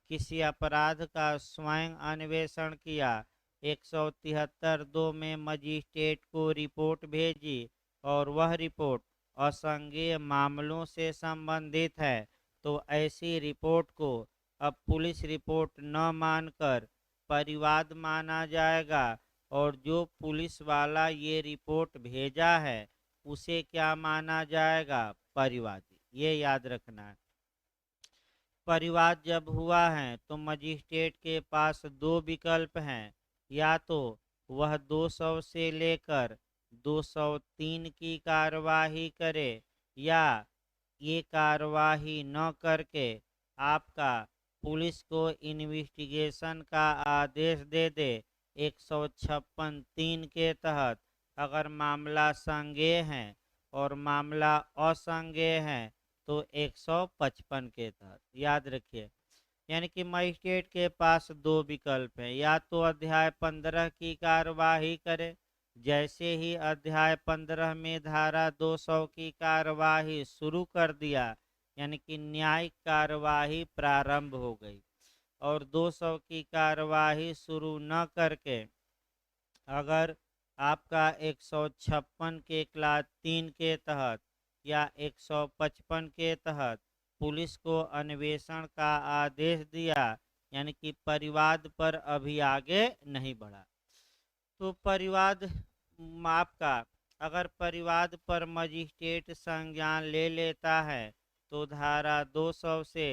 किसी अपराध का स्वयं अन्वेषण किया, 173(2) में मजिस्ट्रेट को रिपोर्ट भेजी और वह रिपोर्ट असंज्ञेय मामलों से संबंधित है, तो ऐसी रिपोर्ट को अब पुलिस रिपोर्ट न मानकर परिवाद माना जाएगा। और जो पुलिस वाला ये रिपोर्ट भेजा है उसे क्या माना जाएगा? परिवादी। ये याद रखना है। परिवाद जब हुआ है तो मजिस्ट्रेट के पास दो विकल्प हैं, या तो वह 200 से लेकर 203 की कार्यवाही करे, या ये कार्यवाही न करके आपका पुलिस को इन्वेस्टिगेशन का आदेश दे दे 156(3) के तहत। अगर मामला संज्ञेय है और मामला असंज्ञेय है तो 155 के तहत। याद रखिए, यानी कि मजिस्ट्रेट के पास दो विकल्प हैं, या तो अध्याय 15 की कार्यवाही करे। जैसे ही अध्याय 15 में धारा 200 की कार्यवाही शुरू कर दिया, यानी कि न्यायिक कार्यवाही प्रारंभ हो गई, और 200 की कार्यवाही शुरू न करके अगर आपका 156 के क्लास 3 के तहत या 155 के तहत पुलिस को अन्वेषण का आदेश दिया, यानी कि परिवाद पर अभी आगे नहीं बढ़ा, तो परिवाद आपका अगर परिवाद पर मजिस्ट्रेट संज्ञान ले लेता है तो धारा 200 से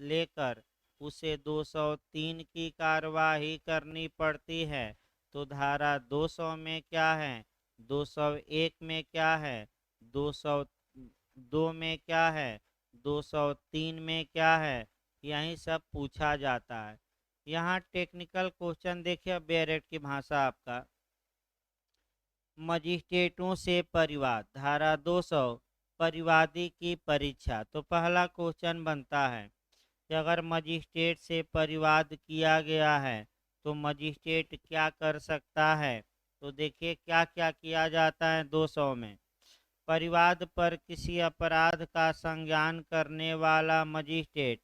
लेकर उसे 203 की कार्यवाही करनी पड़ती है। तो धारा 200 में क्या है, 201 में क्या है, 202 में क्या है, 203 में क्या है, यही सब पूछा जाता है। यहाँ टेक्निकल क्वेश्चन देखिए, बैरेट की भाषा आपका मजिस्ट्रेटों से परिवाद, धारा 200 परिवादी की परीक्षा। तो पहला क्वेश्चन बनता है कि अगर मजिस्ट्रेट से परिवाद किया गया है तो मजिस्ट्रेट क्या कर सकता है। तो देखिए क्या क्या किया जाता है 200 में। परिवाद पर किसी अपराध का संज्ञान करने वाला मजिस्ट्रेट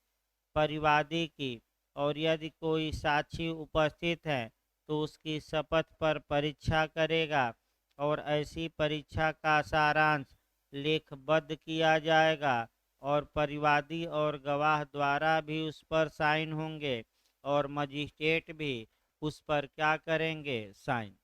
परिवादी की, और यदि कोई साक्षी उपस्थित है तो उसकी शपथ पर परीक्षा करेगा, और ऐसी परीक्षा का सारांश लेखबद्ध किया जाएगा और परिवादी और गवाह द्वारा भी उस पर साइन होंगे, और मजिस्ट्रेट भी उस पर क्या करेंगे, साइन।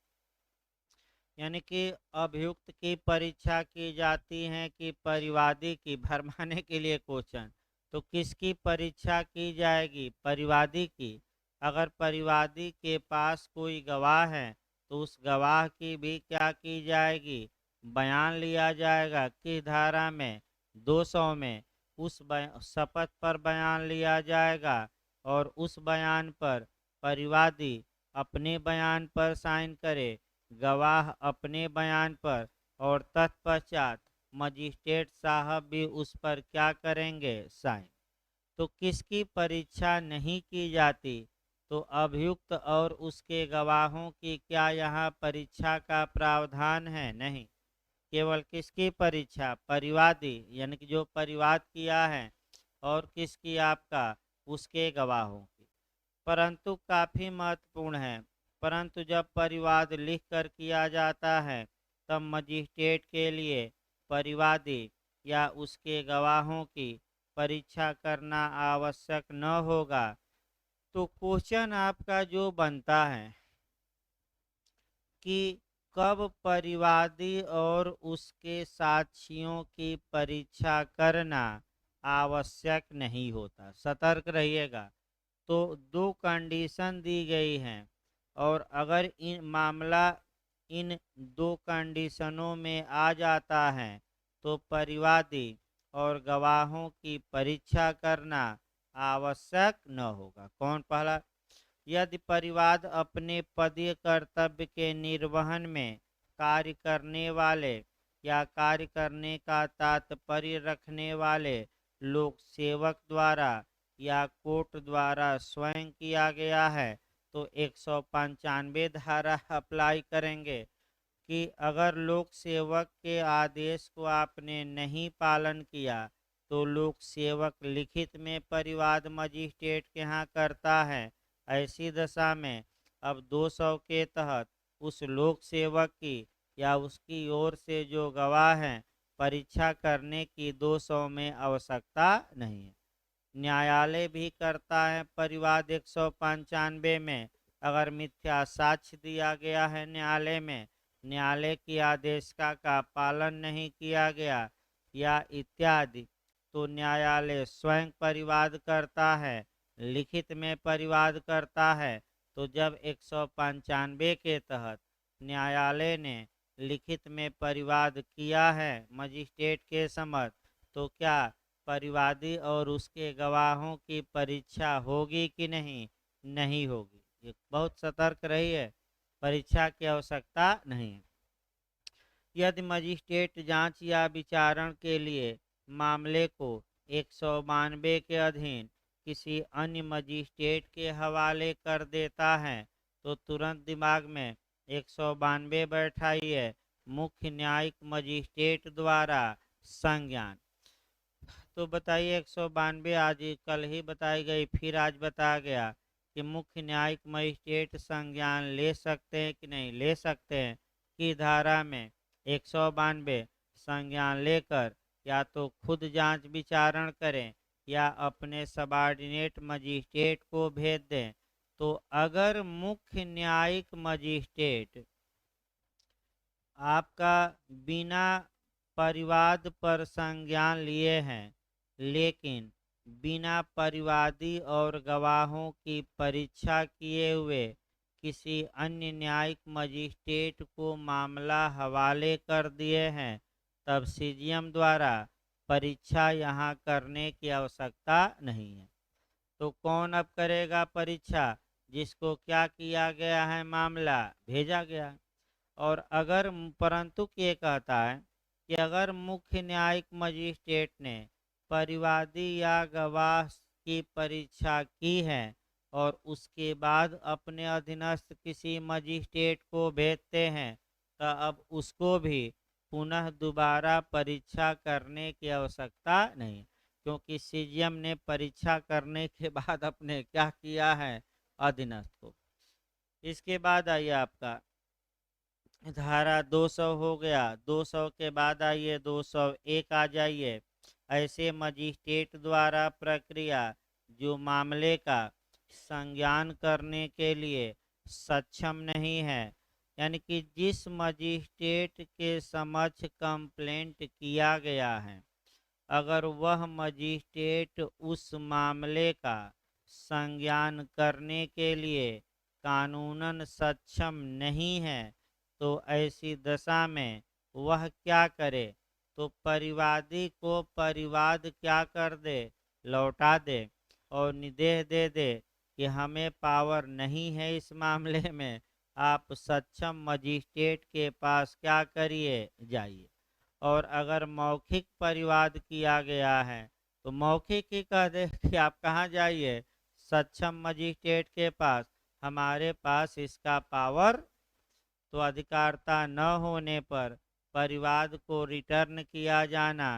यानी कि अभियुक्त की परीक्षा की जाती है कि परिवादी की, भरमाने के लिए क्वेश्चन। तो किसकी परीक्षा की जाएगी, परिवादी की। अगर परिवादी के पास कोई गवाह है तो उस गवाह की भी क्या की जाएगी, बयान लिया जाएगा। किस धारा में, 200 में उस शपथ पर बयान लिया जाएगा और उस बयान पर परिवादी अपने बयान पर साइन करे, गवाह अपने बयान पर, और तत्पश्चात मजिस्ट्रेट साहब भी उस पर क्या करेंगे, साइन। तो किसकी परीक्षा नहीं की जाती? तो अभियुक्त और उसके गवाहों की क्या यहाँ परीक्षा का प्रावधान है? नहीं। केवल किसकी परीक्षा? परिवादी, यानी कि जो परिवाद किया है, और किसकी? आपका उसके गवाहों की। परंतु काफी महत्वपूर्ण है, परंतु जब परिवाद लिख कर किया जाता है तब मजिस्ट्रेट के लिए परिवादी या उसके गवाहों की परीक्षा करना आवश्यक न होगा। तो क्वेश्चन आपका जो बनता है कि कब परिवादी और उसके साक्षियों की परीक्षा करना आवश्यक नहीं होता। सतर्क रहिएगा। तो दो कंडीशन दी गई हैं, और अगर इन मामला इन दो कंडीशनों में आ जाता है तो परिवादी और गवाहों की परीक्षा करना आवश्यक न होगा। कौन? पहला, यदि परिवाद अपने पदीय कर्तव्य के निर्वहन में कार्य करने वाले या कार्य करने का तात्पर्य रखने वाले लोक सेवक द्वारा या कोर्ट द्वारा स्वयं किया गया है, तो 195 धारा अप्लाई करेंगे कि अगर लोक सेवक के आदेश को आपने नहीं पालन किया तो लोक सेवक लिखित में परिवाद मजिस्ट्रेट के यहाँ करता है। ऐसी दशा में अब 200 के तहत उस लोक सेवक की या उसकी ओर से जो गवाह हैं परीक्षा करने की 200 में आवश्यकता नहीं है। न्यायालय भी करता है परिवाद 195 में। अगर मिथ्या साक्ष्य दिया गया है न्यायालय में, न्यायालय की आदेशिका का पालन नहीं किया गया या इत्यादि, तो न्यायालय स्वयं परिवाद करता है, लिखित में परिवाद करता है। तो जब 195 के तहत न्यायालय ने लिखित में परिवाद किया है मजिस्ट्रेट के समक्ष, तो क्या परिवादी और उसके गवाहों की परीक्षा होगी कि नहीं? नहीं होगी। ये बहुत सतर्क रहिए, परीक्षा की आवश्यकता नहीं है। यदि मजिस्ट्रेट जांच या विचारण के लिए मामले को 192 के अधीन किसी अन्य मजिस्ट्रेट के हवाले कर देता है तो तुरंत दिमाग में 192 बैठाइए, मुख्य न्यायिक मजिस्ट्रेट द्वारा संज्ञान। तो बताइए 192 आज कल ही बताई गई, फिर आज बताया गया कि मुख्य न्यायिक मजिस्ट्रेट संज्ञान ले सकते हैं कि नहीं ले सकते हैं। की धारा में 192 संज्ञान लेकर या तो खुद जांच विचारण करें या अपने सबॉर्डिनेट मजिस्ट्रेट को भेज दें। तो अगर मुख्य न्यायिक मजिस्ट्रेट आपका बिना परिवाद पर संज्ञान लिए हैं, लेकिन बिना परिवादी और गवाहों की परीक्षा किए हुए किसी अन्य न्यायिक मजिस्ट्रेट को मामला हवाले कर दिए हैं, तब सीजीएम द्वारा परीक्षा यहाँ करने की आवश्यकता नहीं है। तो कौन अब करेगा परीक्षा? जिसको क्या किया गया है, मामला भेजा गया है। और अगर परंतु ये कहता है कि अगर मुख्य न्यायिक मजिस्ट्रेट ने परिवादी या गवाह की परीक्षा की है और उसके बाद अपने अधीनस्थ किसी मजिस्ट्रेट को भेजते हैं, तो अब उसको भी पुनः दोबारा परीक्षा करने की आवश्यकता नहीं, क्योंकि सीजीएम ने परीक्षा करने के बाद अपने क्या किया है, अधीनस्थ को। इसके बाद आइए आपका धारा 200 हो गया। 200 के बाद आइए 201 आ जाइए। ऐसे मजिस्ट्रेट द्वारा प्रक्रिया जो मामले का संज्ञान करने के लिए सक्षम नहीं है, यानी कि जिस मजिस्ट्रेट के समक्ष कंप्लेंट किया गया है, अगर वह मजिस्ट्रेट उस मामले का संज्ञान करने के लिए कानूनन सक्षम नहीं है, तो ऐसी दशा में वह क्या करे? तो परिवादी को परिवाद क्या कर दे, लौटा दे और निर्देश दे दे कि हमें पावर नहीं है इस मामले में, आप सक्षम मजिस्ट्रेट के पास क्या करिए, जाइए। और अगर मौखिक परिवाद किया गया है तो मौखिक ही कह दे कि आप कहाँ जाइए, सक्षम मजिस्ट्रेट के पास, हमारे पास इसका पावर। तो अधिकारता न होने पर परिवाद को रिटर्न किया जाना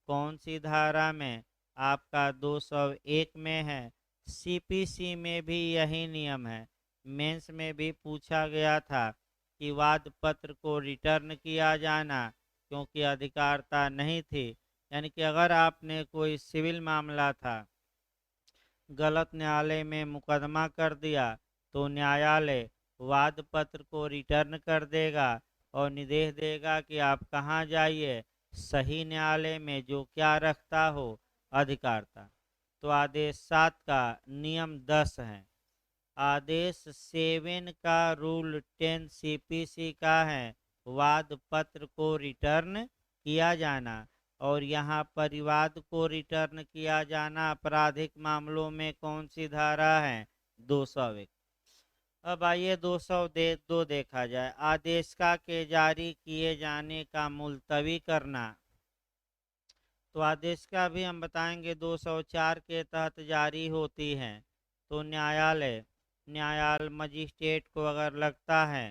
कौन सी धारा में, आपका 201 में है। सीपीसी में भी यही नियम है। मेंस में भी पूछा गया था कि वाद पत्र को रिटर्न किया जाना क्योंकि अधिकारता नहीं थी। यानी कि अगर आपने कोई सिविल मामला था, गलत न्यायालय में मुकदमा कर दिया, तो न्यायालय वाद पत्र को रिटर्न कर देगा और निर्देश देगा कि आप कहाँ जाइए, सही न्यायालय में जो क्या रखता हो, अधिकारता। तो आदेश 7 का नियम 10 है। आदेश 7 का रूल 10 सीपीसी का है, वाद पत्र को रिटर्न किया जाना। और यहाँ परिवाद को रिटर्न किया जाना आपराधिक मामलों में कौन सी धारा है, 201। अब आइए 202 देखा जाए, आदेशिका के जारी किए जाने का मुलतवी करना। तो आदेशिका भी हम बताएंगे 204 के तहत जारी होती है। तो न्यायालय मजिस्ट्रेट को अगर लगता है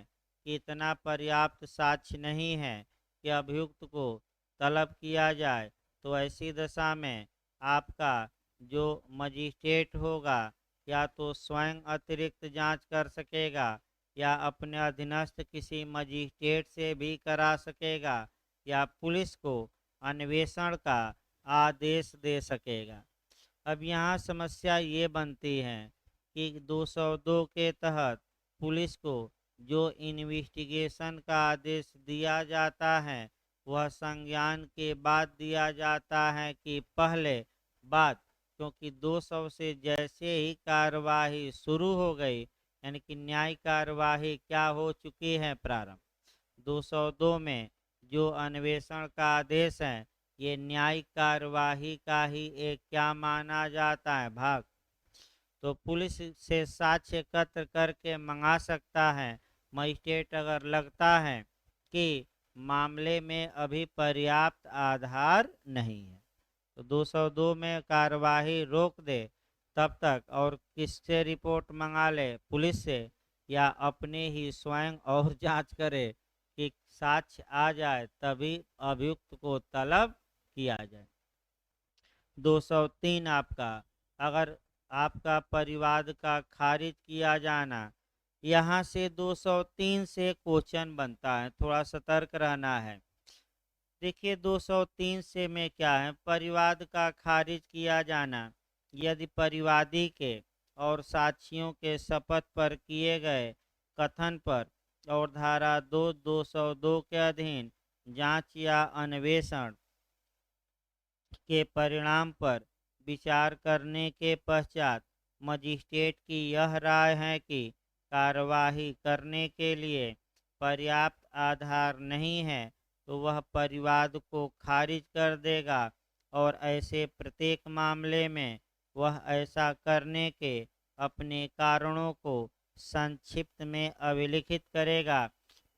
कि इतना पर्याप्त साक्ष्य नहीं है कि अभियुक्त को तलब किया जाए, तो ऐसी दशा में आपका जो मजिस्ट्रेट होगा या तो स्वयं अतिरिक्त जांच कर सकेगा या अपने अधीनस्थ किसी मजिस्ट्रेट से भी करा सकेगा या पुलिस को अन्वेषण का आदेश दे सकेगा। अब यहाँ समस्या ये बनती है कि 202 के तहत पुलिस को जो इन्वेस्टिगेशन का आदेश दिया जाता है वह संज्ञान के बाद दिया जाता है कि पहले, बाद, क्योंकि 200 से जैसे ही कार्यवाही शुरू हो गई, यानी कि न्यायिक कार्यवाही क्या हो चुकी है, प्रारंभ। 202 में जो अन्वेषण का आदेश है, ये न्यायिक कार्यवाही का ही एक क्या माना जाता है, भाग। तो पुलिस से साक्ष्य एकत्र करके मंगा सकता है मजिस्ट्रेट अगर लगता है कि मामले में अभी पर्याप्त आधार नहीं है। तो 202 में कार्यवाही रोक दे तब तक, और किससे रिपोर्ट मंगा ले, पुलिस से, या अपने ही स्वयं और जांच करे कि साक्ष्य आ जाए तभी अभियुक्त को तलब किया जाए। 203 आपका, अगर आपका परिवाद का खारिज किया जाना, यहाँ से 203 से क्वेश्चन बनता है, थोड़ा सतर्क रहना है। देखिए 203 से में क्या है, परिवाद का खारिज किया जाना यदि परिवादी के और साक्षियों के शपथ पर किए गए कथन पर और धारा 202 के अधीन जांच या अन्वेषण के परिणाम पर विचार करने के पश्चात मजिस्ट्रेट की यह राय है कि कार्यवाही करने के लिए पर्याप्त आधार नहीं है, तो वह परिवाद को खारिज कर देगा और ऐसे प्रत्येक मामले में वह ऐसा करने के अपने कारणों को संक्षिप्त में अभिलिखित करेगा।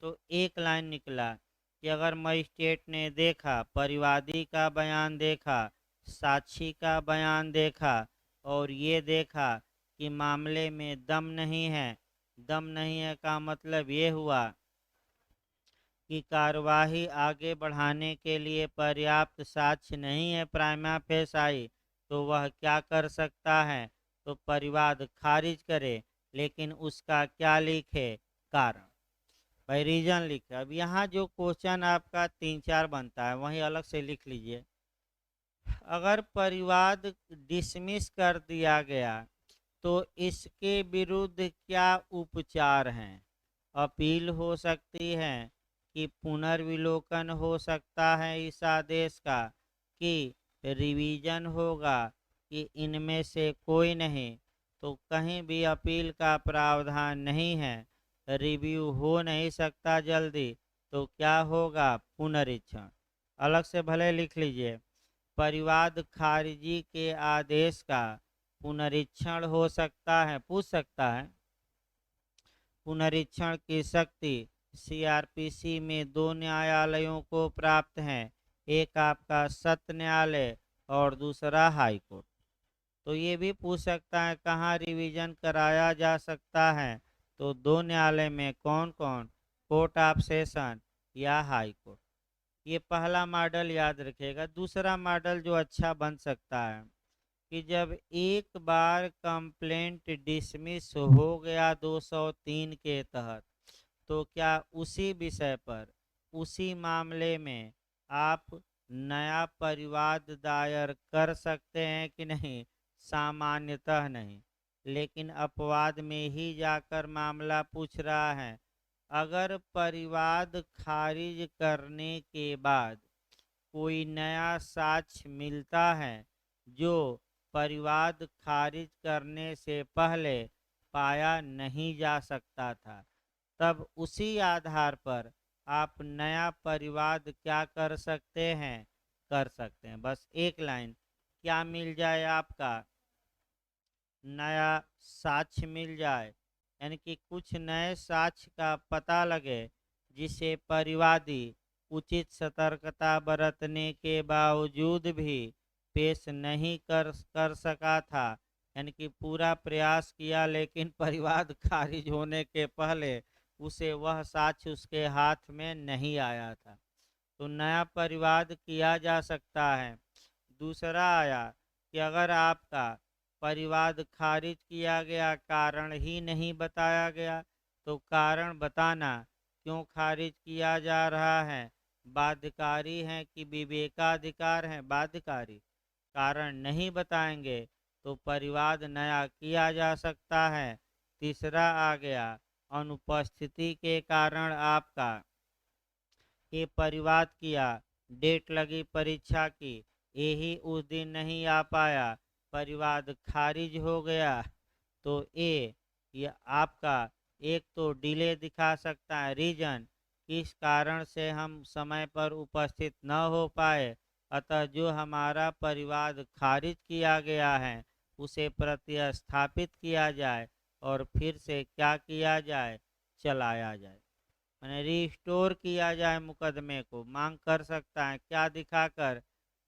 तो एक लाइन निकला कि अगर मजिस्ट्रेट ने देखा, परिवादी का बयान देखा, साक्षी का बयान देखा और ये देखा कि मामले में दम नहीं है, दम नहीं है का मतलब ये हुआ कि कार्यवाही आगे बढ़ाने के लिए पर्याप्त साक्ष्य नहीं है प्राइमा फेसाई, तो वह क्या कर सकता है, तो परिवाद खारिज करे, लेकिन उसका क्या लिखे, कारण, भाई रीजन लिखे। अब यहाँ जो क्वेश्चन आपका 3-4 बनता है वही अलग से लिख लीजिए। अगर परिवाद डिसमिस कर दिया गया तो इसके विरुद्ध क्या उपचार हैं, अपील हो सकती है कि पुनर्विलोकन हो सकता है इस आदेश का, कि रिवीजन होगा, कि इनमें से कोई नहीं। तो कहीं भी अपील का प्रावधान नहीं है, रिव्यू हो नहीं सकता जल्दी, तो क्या होगा, पुनरीक्षण। अलग से भले लिख लीजिए। परिवाद खारिजी के आदेश का पुनरीक्षण हो सकता है, पूछ सकता है। पुनरीक्षण की शक्ति सीआरपीसी में दो न्यायालयों को प्राप्त है, एक आपका सत्र न्यायालय और दूसरा हाई कोर्ट। तो ये भी पूछ सकता है कहाँ रिवीजन कराया जा सकता है, तो दो न्यायालय में कौन कौन, कोर्ट ऑफ सेशन या हाई कोर्ट। ये पहला मॉडल याद रखिएगा। दूसरा मॉडल जो अच्छा बन सकता है कि जब एक बार कंप्लेंट डिसमिस हो गया 203 के तहत, तो क्या उसी विषय पर, उसी मामले में आप नया परिवाद दायर कर सकते हैं कि नहीं? सामान्यतः नहीं, लेकिन अपवाद में ही जाकर मामला पूछ रहा है। अगर परिवाद खारिज करने के बाद कोई नया साक्ष्य मिलता है जो परिवाद खारिज करने से पहले पाया नहीं जा सकता था, तब उसी आधार पर आप नया परिवाद क्या कर सकते हैं, कर सकते हैं। बस एक लाइन, क्या मिल जाए आपका? नया साक्ष्य मिल जाए, यानी कि कुछ नए साक्ष्य का पता लगे जिसे परिवादी उचित सतर्कता बरतने के बावजूद भी पेश नहीं कर सका था। यानी कि पूरा प्रयास किया लेकिन परिवाद खारिज होने के पहले उसे वह साक्ष्य उसके हाथ में नहीं आया था, तो नया परिवाद किया जा सकता है। दूसरा आया कि अगर आपका परिवाद खारिज किया गया, कारण ही नहीं बताया गया, तो कारण बताना, क्यों खारिज किया जा रहा है, बाध्यकारी है कि विवेकाधिकार है, बाध्यकारी। कारण नहीं बताएंगे तो परिवाद नया किया जा सकता है। तीसरा आ गया अनुपस्थिति के कारण आपका ये परिवाद किया, डेट लगी परीक्षा की, यही उस दिन नहीं आ पाया, परिवाद खारिज हो गया, तो ये आपका एक तो डिले दिखा सकता है, रीजन किस कारण से हम समय पर उपस्थित न हो पाए, अतः जो हमारा परिवाद खारिज किया गया है उसे प्रतिस्थापित किया जाए और फिर से क्या किया जाए, चलाया जाए, मैंने रिस्टोर किया जाए मुकदमे को। मांग कर सकता है क्या दिखाकर?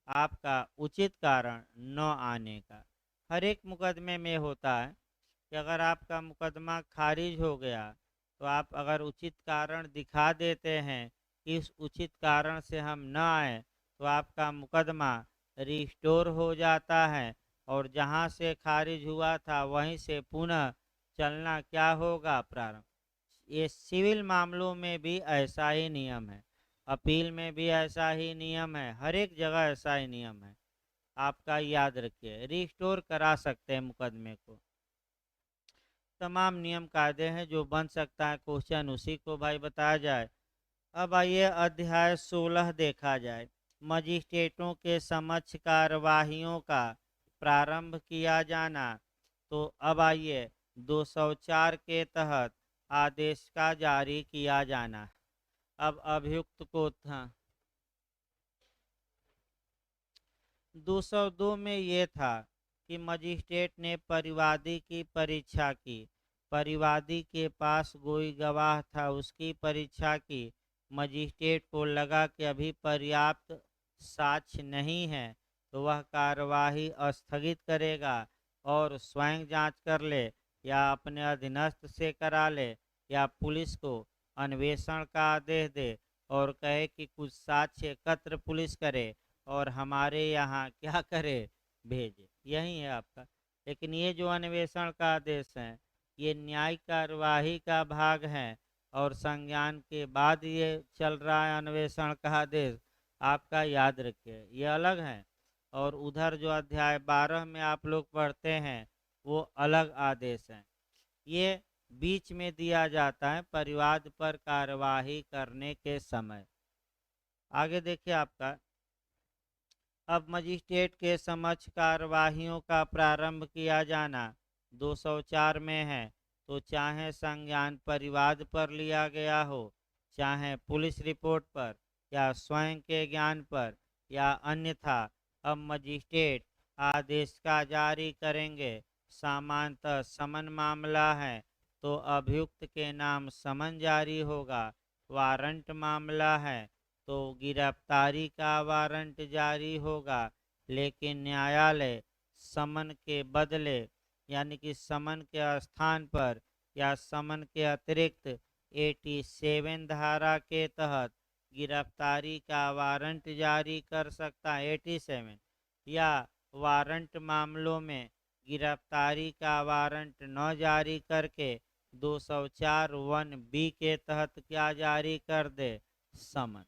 आपका उचित कारण न आने का। हर एक मुकदमे में होता है कि अगर आपका मुकदमा खारिज हो गया तो आप अगर उचित कारण दिखा देते हैं कि इस उचित कारण से हम न आए, तो आपका मुकदमा रिस्टोर हो जाता है और जहां से खारिज हुआ था वहीं से पुनः चलना क्या होगा, प्रारंभ। ये सिविल मामलों में भी ऐसा ही नियम है, अपील में भी ऐसा ही नियम है, हर एक जगह ऐसा ही नियम है। आपका याद रखिए, रिस्टोर करा सकते हैं मुकदमे को। तमाम नियम कायदे हैं जो बन सकता है क्वेश्चन, उसी को भाई बताया जाए। अब आइए अध्याय 16 देखा जाए। मजिस्ट्रेटों के समक्ष कार्यवाहियों का प्रारंभ किया जाना। तो अब आइए 204 के तहत आदेश का जारी किया जाना। अब अभियुक्त को था 202 में ये था कि मजिस्ट्रेट ने परिवादी की परीक्षा की, परिवादी के पास कोई गवाह था, उसकी परीक्षा की, मजिस्ट्रेट को लगा कि अभी पर्याप्त साक्ष्य नहीं है, तो वह कार्यवाही स्थगित करेगा और स्वयं जांच कर ले या अपने अधीनस्थ से करा ले या पुलिस को अन्वेषण का आदेश दे और कहे कि कुछ साक्ष्य एकत्र पुलिस करे और हमारे यहाँ क्या करे, भेजे। यही है आपका। लेकिन ये जो अन्वेषण का आदेश है ये न्यायिक कार्यवाही का भाग है और संज्ञान के बाद ये चल रहा है अन्वेषण का आदेश, आपका याद रखिए ये अलग है। और उधर जो अध्याय 12 में आप लोग पढ़ते हैं वो अलग आदेश है। ये बीच में दिया जाता है परिवाद पर कार्यवाही करने के समय। आगे देखिए आपका, अब मजिस्ट्रेट के समक्ष कार्यवाहियों का प्रारंभ किया जाना 204 में है। तो चाहे संज्ञान परिवाद पर लिया गया हो, चाहे पुलिस रिपोर्ट पर, या स्वयं के ज्ञान पर या अन्यथा। अब मजिस्ट्रेट आदेश का जारी करेंगे। सामान्यतः समन मामला है तो अभियुक्त के नाम समन जारी होगा। वारंट मामला है तो गिरफ्तारी का वारंट जारी होगा। लेकिन न्यायालय समन के बदले यानी कि समन के स्थान पर या समन के अतिरिक्त 87 धारा के तहत गिरफ्तारी का वारंट जारी कर सकता है। 87 या वारंट मामलों में गिरफ्तारी का वारंट न जारी करके 204 वन बी के तहत क्या जारी कर दे, समन।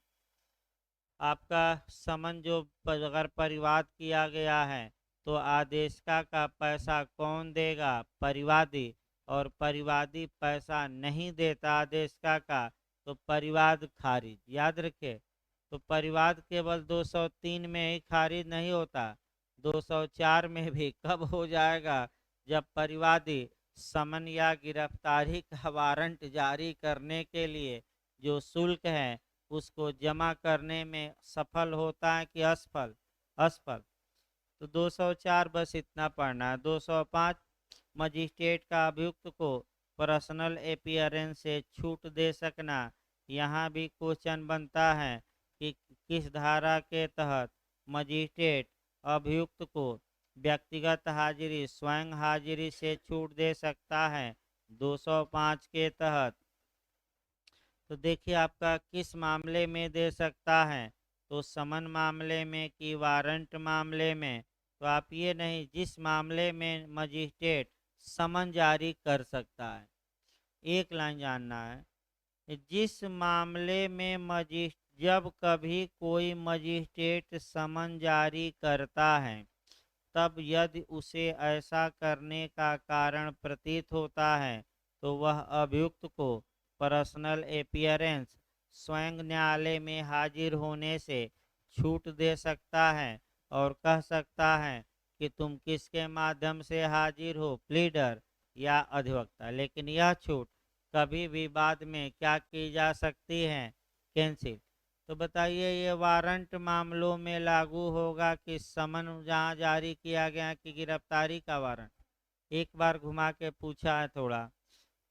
आपका समन जो अगर परिवाद किया गया है तो आदेशिका का पैसा कौन देगा, परिवादी। और परिवादी पैसा नहीं देता आदेशिका का तो परिवाद खारिज। याद रखे, तो परिवाद केवल 203 में ही खारिज नहीं होता, 204 में भी कब हो जाएगा, जब परिवादी समन या गिरफ्तारी का वारंट जारी करने के लिए जो शुल्क है उसको जमा करने में सफल होता है कि असफल। असफल। तो 204 बस इतना पढ़ना है। 205 मजिस्ट्रेट का अभियुक्त को पर्सनल अपीयरेंस से छूट दे सकना। यहाँ भी क्वेश्चन बनता है कि किस धारा के तहत मजिस्ट्रेट अभियुक्त को व्यक्तिगत हाजिरी स्वयं हाजिरी से छूट दे सकता है। 205 के तहत। तो देखिए आपका किस मामले में दे सकता है, तो समन मामले में कि वारंट मामले में। तो आप ये नहीं, जिस मामले में मजिस्ट्रेट समन जारी कर सकता है, एक लाइन जानना है। जिस मामले में मजिस्ट जब कभी कोई मजिस्ट्रेट समन जारी करता है तब यदि उसे ऐसा करने का कारण प्रतीत होता है तो वह अभियुक्त को पर्सनल अपीयरेंस स्वयं न्यायालय में हाजिर होने से छूट दे सकता है और कह सकता है कि तुम किसके माध्यम से हाजिर हो, प्लीडर या अधिवक्ता। लेकिन यह छूट कभी भी बाद में क्या की जा सकती है, कैंसिल। तो बताइए ये वारंट मामलों में लागू होगा कि समन जहाँ जारी किया गया कि गिरफ्तारी का वारंट। एक बार घुमा के पूछा है थोड़ा,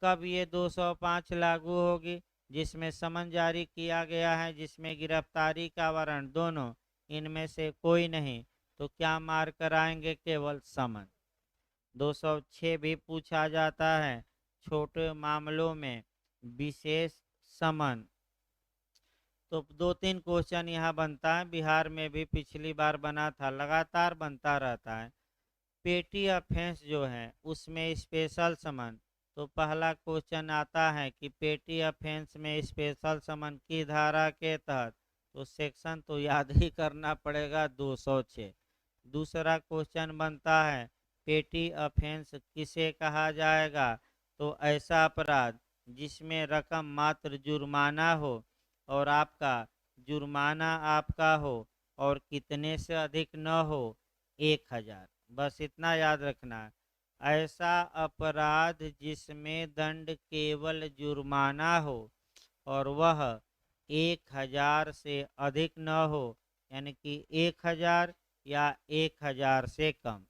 कब ये 205 लागू होगी, जिसमें समन जारी किया गया है जिसमें गिरफ्तारी का वारंट, दोनों इनमें से कोई नहीं। तो क्या मार कराएंगे, केवल समन। 206 भी पूछा जाता है छोटे मामलों में विशेष समन। तो दो तीन क्वेश्चन यहाँ बनता है, बिहार में भी पिछली बार बना था, लगातार बनता रहता है। पेटी ऑफेंस जो है उसमें स्पेशल समन। तो पहला क्वेश्चन आता है कि पेटी ऑफेंस में स्पेशल समन की धारा के तहत, तो सेक्शन तो याद ही करना पड़ेगा, 206। दूसरा क्वेश्चन बनता है पेटी ऑफेंस किसे कहा जाएगा, तो ऐसा अपराध जिसमें रकम मात्र जुर्माना हो और आपका जुर्माना आपका हो और कितने से अधिक न हो, 1000। बस इतना याद रखना है। ऐसा अपराध जिसमें दंड केवल जुर्माना हो और वह 1000 से अधिक न हो, यानी कि 1000 या 1000 से कम।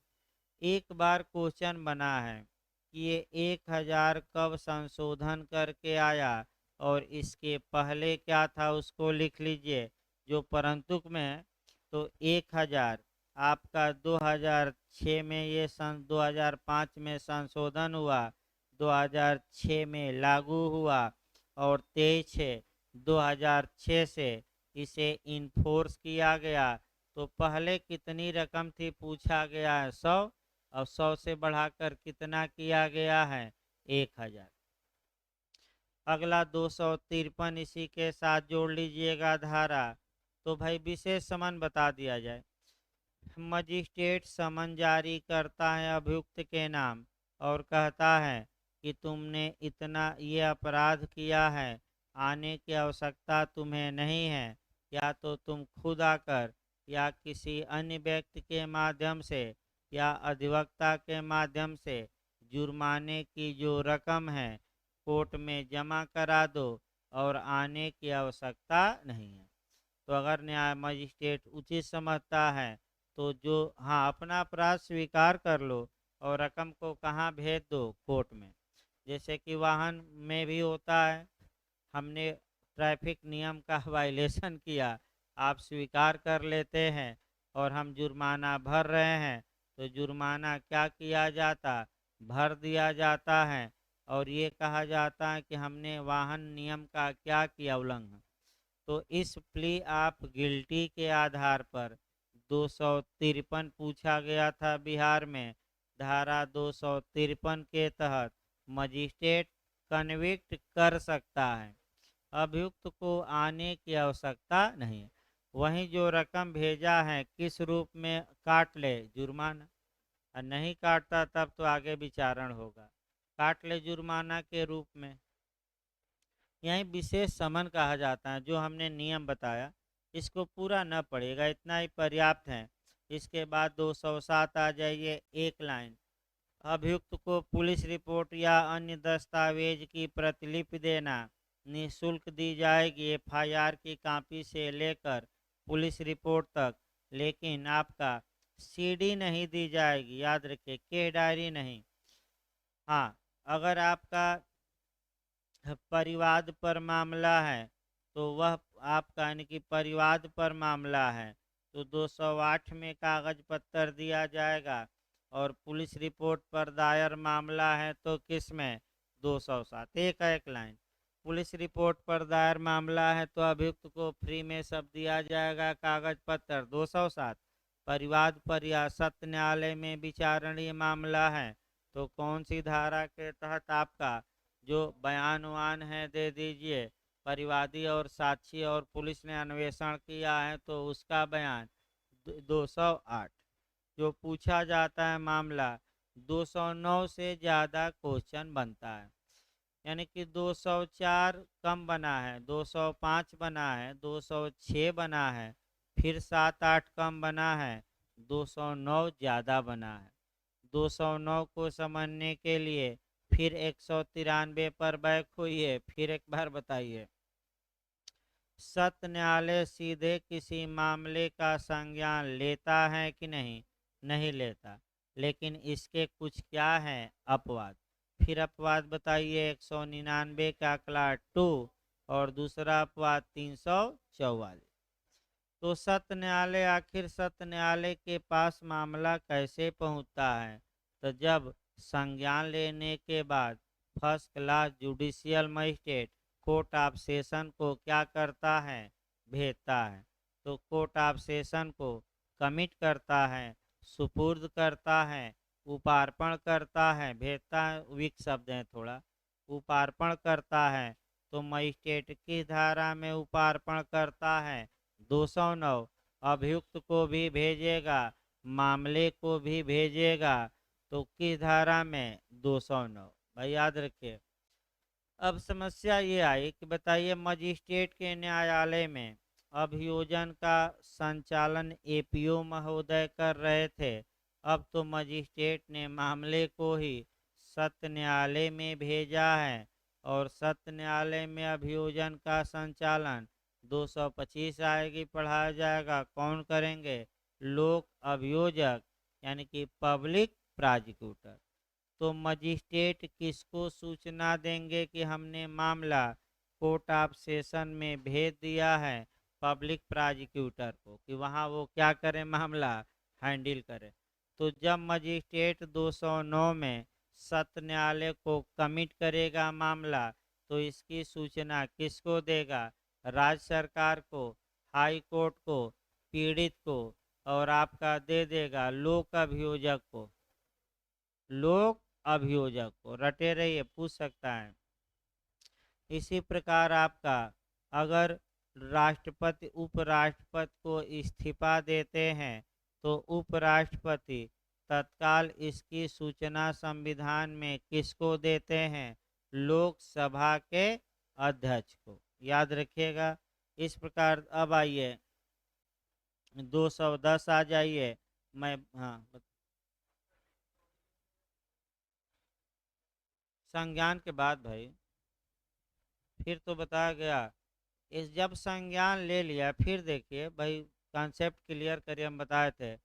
एक बार क्वेश्चन बना है कि ये 1000 कब संशोधन करके आया और इसके पहले क्या था उसको लिख लीजिए, जो परंतुक में है। तो 1000 आपका 2006 में, ये सन 2005 में संशोधन हुआ, 2006 में लागू हुआ और 23/6/2006 से इसे इन्फोर्स किया गया। तो पहले कितनी रकम थी पूछा गया है, 100, और 100 से बढ़ाकर कितना किया गया है, 1000। अगला 253 इसी के साथ जोड़ लीजिएगा धारा। तो भाई विशेष समन बता दिया जाए। मजिस्ट्रेट समन जारी करता है अभियुक्त के नाम और कहता है कि तुमने इतना ये अपराध किया है, आने की आवश्यकता तुम्हें नहीं है, या तो तुम खुद आकर या किसी अन्य व्यक्ति के माध्यम से या अधिवक्ता के माध्यम से जुर्माने की जो रकम है कोर्ट में जमा करा दो और आने की आवश्यकता नहीं है। तो अगर न्याय मजिस्ट्रेट उचित समझता है तो जो हाँ अपना अपराध स्वीकार कर लो और रकम को कहाँ भेज दो, कोर्ट में। जैसे कि वाहन में भी होता है, हमने ट्रैफिक नियम का वायलेशन किया, आप स्वीकार कर लेते हैं और हम जुर्माना भर रहे हैं, तो जुर्माना क्या किया जाता, भर दिया जाता है और ये कहा जाता है कि हमने वाहन नियम का क्या किया, उल्लंघन। तो इस प्ली आप गिल्टी के आधार पर 253 पूछा गया था बिहार में, धारा 253 के तहत मजिस्ट्रेट कन्विक्ट कर सकता है, अभियुक्त को आने की आवश्यकता नहीं है। वहीं जो रकम भेजा है किस रूप में काट ले, जुर्माना, और नहीं काटता तब तो आगे विचारण होगा, काट ले जुर्माना के रूप में। यही विशेष समन कहा जाता है, जो हमने नियम बताया इसको पूरा न पड़ेगा, इतना ही पर्याप्त है। इसके बाद 207 आ जाइए, एक लाइन, अभियुक्त को पुलिस रिपोर्ट या अन्य दस्तावेज की प्रतिलिपि देना निःशुल्क दी जाएगी, एफआईआर की कॉपी से लेकर पुलिस रिपोर्ट तक, लेकिन आपका सीडी नहीं दी जाएगी, याद रखिए, के डायरी नहीं। हाँ, अगर आपका परिवाद पर मामला है तो वह आपका यानी कि परिवाद पर मामला है तो 208 में कागज पत्तर दिया जाएगा, और पुलिस रिपोर्ट पर दायर मामला है तो किस में, 207, एक लाइन, पुलिस रिपोर्ट पर दायर मामला है तो अभियुक्त को फ्री में सब दिया जाएगा कागज पत्तर, 207। परिवाद पर या सत्र न्यायालय में विचारणीय मामला है तो कौन सी धारा के तहत आपका जो बयान वान है दे दीजिए, परिवादी और साक्षी और पुलिस ने अन्वेषण किया है तो उसका बयान, 208। जो पूछा जाता है मामला, 209 से ज़्यादा क्वेश्चन बनता है, यानी कि 204 कम बना है, 205 बना है, 206 बना है, फिर 7-8 कम बना है, 209 ज़्यादा बना है। 209 को समझने के लिए फिर 193 पर बैक हुई, फिर एक बार बताइए, सत्र न्यायालय सीधे किसी मामले का संज्ञान लेता है कि नहीं, नहीं लेता, लेकिन इसके कुछ क्या है, अपवाद। फिर अपवाद बताइए, 199 का क्लास 2 और दूसरा अपवाद 344। तो सत्र न्यायालय, आखिर सत्र न्यायालय के पास मामला कैसे पहुंचता है, तो जब संज्ञान लेने के बाद first class judicial magistrate court of session को क्या करता है, भेजता है, तो कोर्ट ऑफ सेशन को कमिट करता है, सुपुर्द करता है, उपार्पण करता है, भेजता है वीक शब्द है थोड़ा, उपार्पण करता है, तो मजिस्ट्रेट किस धारा में उपार्पण करता है, 209, अभियुक्त को भी भेजेगा, मामले को भी भेजेगा, तो किस धारा में, 209। भाई याद रखिए। अब समस्या ये आई कि बताइए, मजिस्ट्रेट के न्यायालय में अभियोजन का संचालन एपीओ महोदय कर रहे थे, अब तो मजिस्ट्रेट ने मामले को ही सत्र न्यायालय में भेजा है और सत्र न्यायालय में अभियोजन का संचालन 225 आएगी, पढ़ाया जाएगा, कौन करेंगे, लोक अभियोजक यानी कि पब्लिक प्रोसिक्यूटर। तो मजिस्ट्रेट किसको सूचना देंगे कि हमने मामला कोर्ट ऑफ सेशन में भेज दिया है, पब्लिक प्रोसिक्यूटर को, कि वहाँ वो क्या करें, मामला हैंडल करें। तो जब मजिस्ट्रेट 209 में सत्र न्यायालय को कमिट करेगा मामला, तो इसकी सूचना किसको देगा, राज्य सरकार को, हाई कोर्ट को, पीड़ित को, और आपका दे देगा लोक अभियोजक को, लोक अभियोजक को, रटे रहिए, पूछ सकता है। इसी प्रकार आपका अगर राष्ट्रपति उपराष्ट्रपति को इस्तीफा देते हैं तो उपराष्ट्रपति तत्काल इसकी सूचना संविधान में किसको देते हैं, लोकसभा के अध्यक्ष को, याद रखिएगा। इस प्रकार अब आइए 210 आ जाइए, मैं हाँ संज्ञान के बाद भाई फिर तो बताया गया इस जब संज्ञान ले लिया, फिर देखिए भाई कॉन्सेप्ट क्लियर करिए, हम बताए थे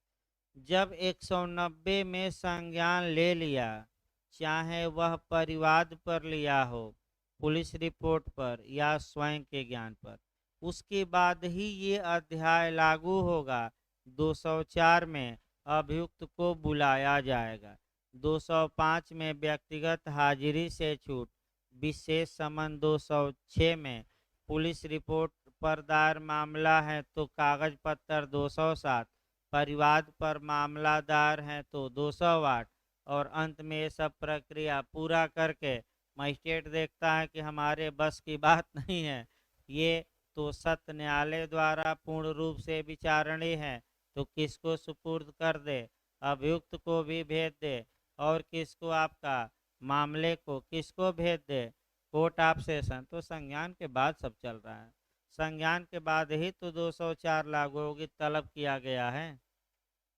जब 190 में संज्ञान ले लिया, चाहे वह परिवाद पर लिया हो, पुलिस रिपोर्ट पर या स्वयं के ज्ञान पर, उसके बाद ही ये अध्याय लागू होगा। 204 में अभियुक्त को बुलाया जाएगा। 205 में व्यक्तिगत हाजिरी से छूट, विशेष समन। 206 में पुलिस रिपोर्ट पर दायर मामला है तो कागज पत्र। 207 परिवाद पर मामला दायर है तो 208। और अंत में ये सब प्रक्रिया पूरा करके मजिस्ट्रेट देखता है कि हमारे बस की बात नहीं है, ये तो सत्य न्यायालय द्वारा पूर्ण रूप से विचारणीय है, तो किसको सुपुर्द कर दे, अभियुक्त को भी भेज दे, और किसको, आपका मामले को किसको भेज दे, कोर्ट ऑफ सेशन। तो संज्ञान के बाद सब चल रहा है, संज्ञान के बाद ही तो 204 लागू होगी, तलब किया गया है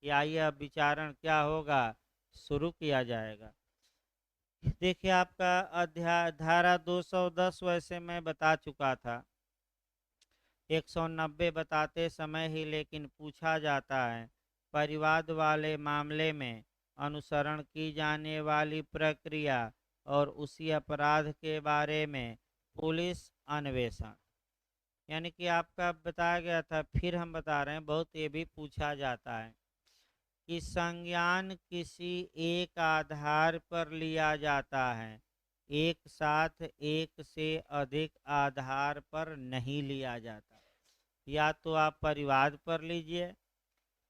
कि आइए अब विचारण क्या होगा, शुरू किया जाएगा। देखिए आपका अध्याय धारा 210 वैसे मैं बता चुका था 190 बताते समय ही, लेकिन पूछा जाता है परिवाद वाले मामले में अनुसरण की जाने वाली प्रक्रिया और उसी अपराध के बारे में पुलिस अन्वेषण, यानी कि आपका बताया गया था, फिर हम बता रहे हैं, बहुत ये भी पूछा जाता है कि संज्ञान किसी एक आधार पर लिया जाता है, एक साथ एक से अधिक आधार पर नहीं लिया जाता। या तो आप परिवाद पर लीजिए,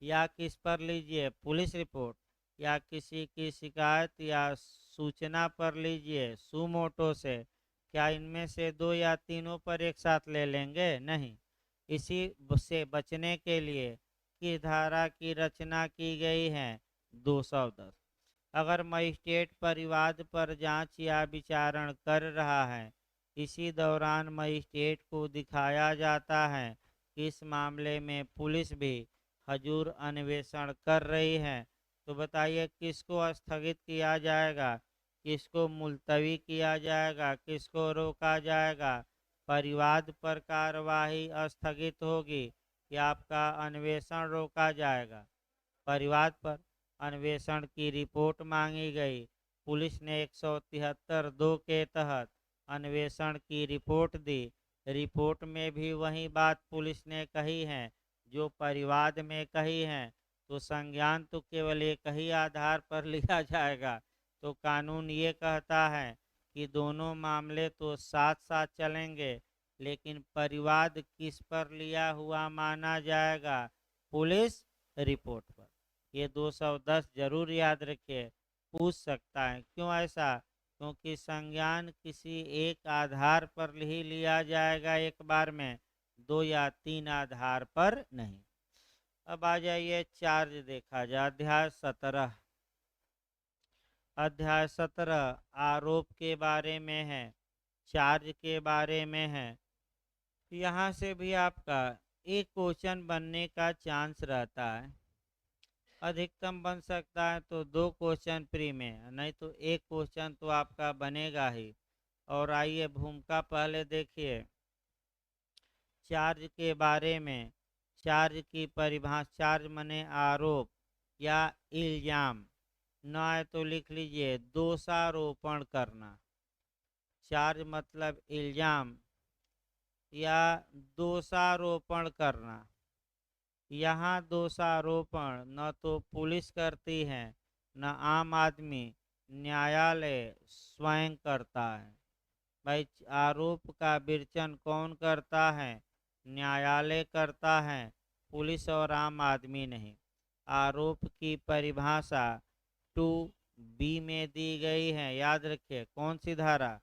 या किस पर लीजिए, पुलिस रिपोर्ट, या किसी की शिकायत या सूचना पर लीजिए सुमोटो से। क्या इनमें से दो या तीनों पर एक साथ ले लेंगे? नहीं। इसी से बचने के लिए किस धारा की रचना की गई है? 210। अगर मजिस्ट्रेट परिवाद पर जांच या विचारण कर रहा है, इसी दौरान मजिस्ट्रेट को दिखाया जाता है कि इस मामले में पुलिस भी हजूर अन्वेषण कर रही है, तो बताइए किसको स्थगित किया जाएगा, किसको मुलतवी किया जाएगा, किसको रोका जाएगा? परिवाद पर कार्यवाही स्थगित होगी या आपका अन्वेषण रोका जाएगा? परिवाद पर। अन्वेषण की रिपोर्ट मांगी गई, पुलिस ने 173(2) के तहत अन्वेषण की रिपोर्ट दी। रिपोर्ट में भी वही बात पुलिस ने कही है जो परिवाद में कही है, तो संज्ञान तो केवल एक ही आधार पर लिया जाएगा। तो कानून ये कहता है कि दोनों मामले तो साथ साथ चलेंगे, लेकिन परिवाद किस पर लिया हुआ माना जाएगा? पुलिस रिपोर्ट पर। ये 210 जरूर याद रखिए, पूछ सकता है। क्यों ऐसा? क्योंकि संज्ञान किसी एक आधार पर ही लिया जाएगा एक बार में, दो या तीन आधार पर नहीं। अब आ जाइए चार्ज देखा जाए, अध्याय 17। अध्याय 17 आरोप के बारे में है, चार्ज के बारे में है। यहाँ से भी आपका एक क्वेश्चन बनने का चांस रहता है, अधिकतम बन सकता है तो दो क्वेश्चन प्री में, नहीं तो एक क्वेश्चन तो आपका बनेगा ही। और आइए भूमिका पहले देखिए चार्ज के बारे में। चार्ज की परिभाषा, चार्ज मने आरोप या इल्जाम, न है तो लिख लीजिए दोषारोपण करना। चार्ज मतलब इल्जाम या दोषारोपण करना। यहाँ दोषारोपण न तो पुलिस करती है, न आम आदमी, न्यायालय स्वयं करता है। भाई आरोप का विवेचन कौन करता है? न्यायालय करता है, पुलिस और आम आदमी नहीं। आरोप की परिभाषा 2B में दी गई है, याद रखिए। कौन सी धारा?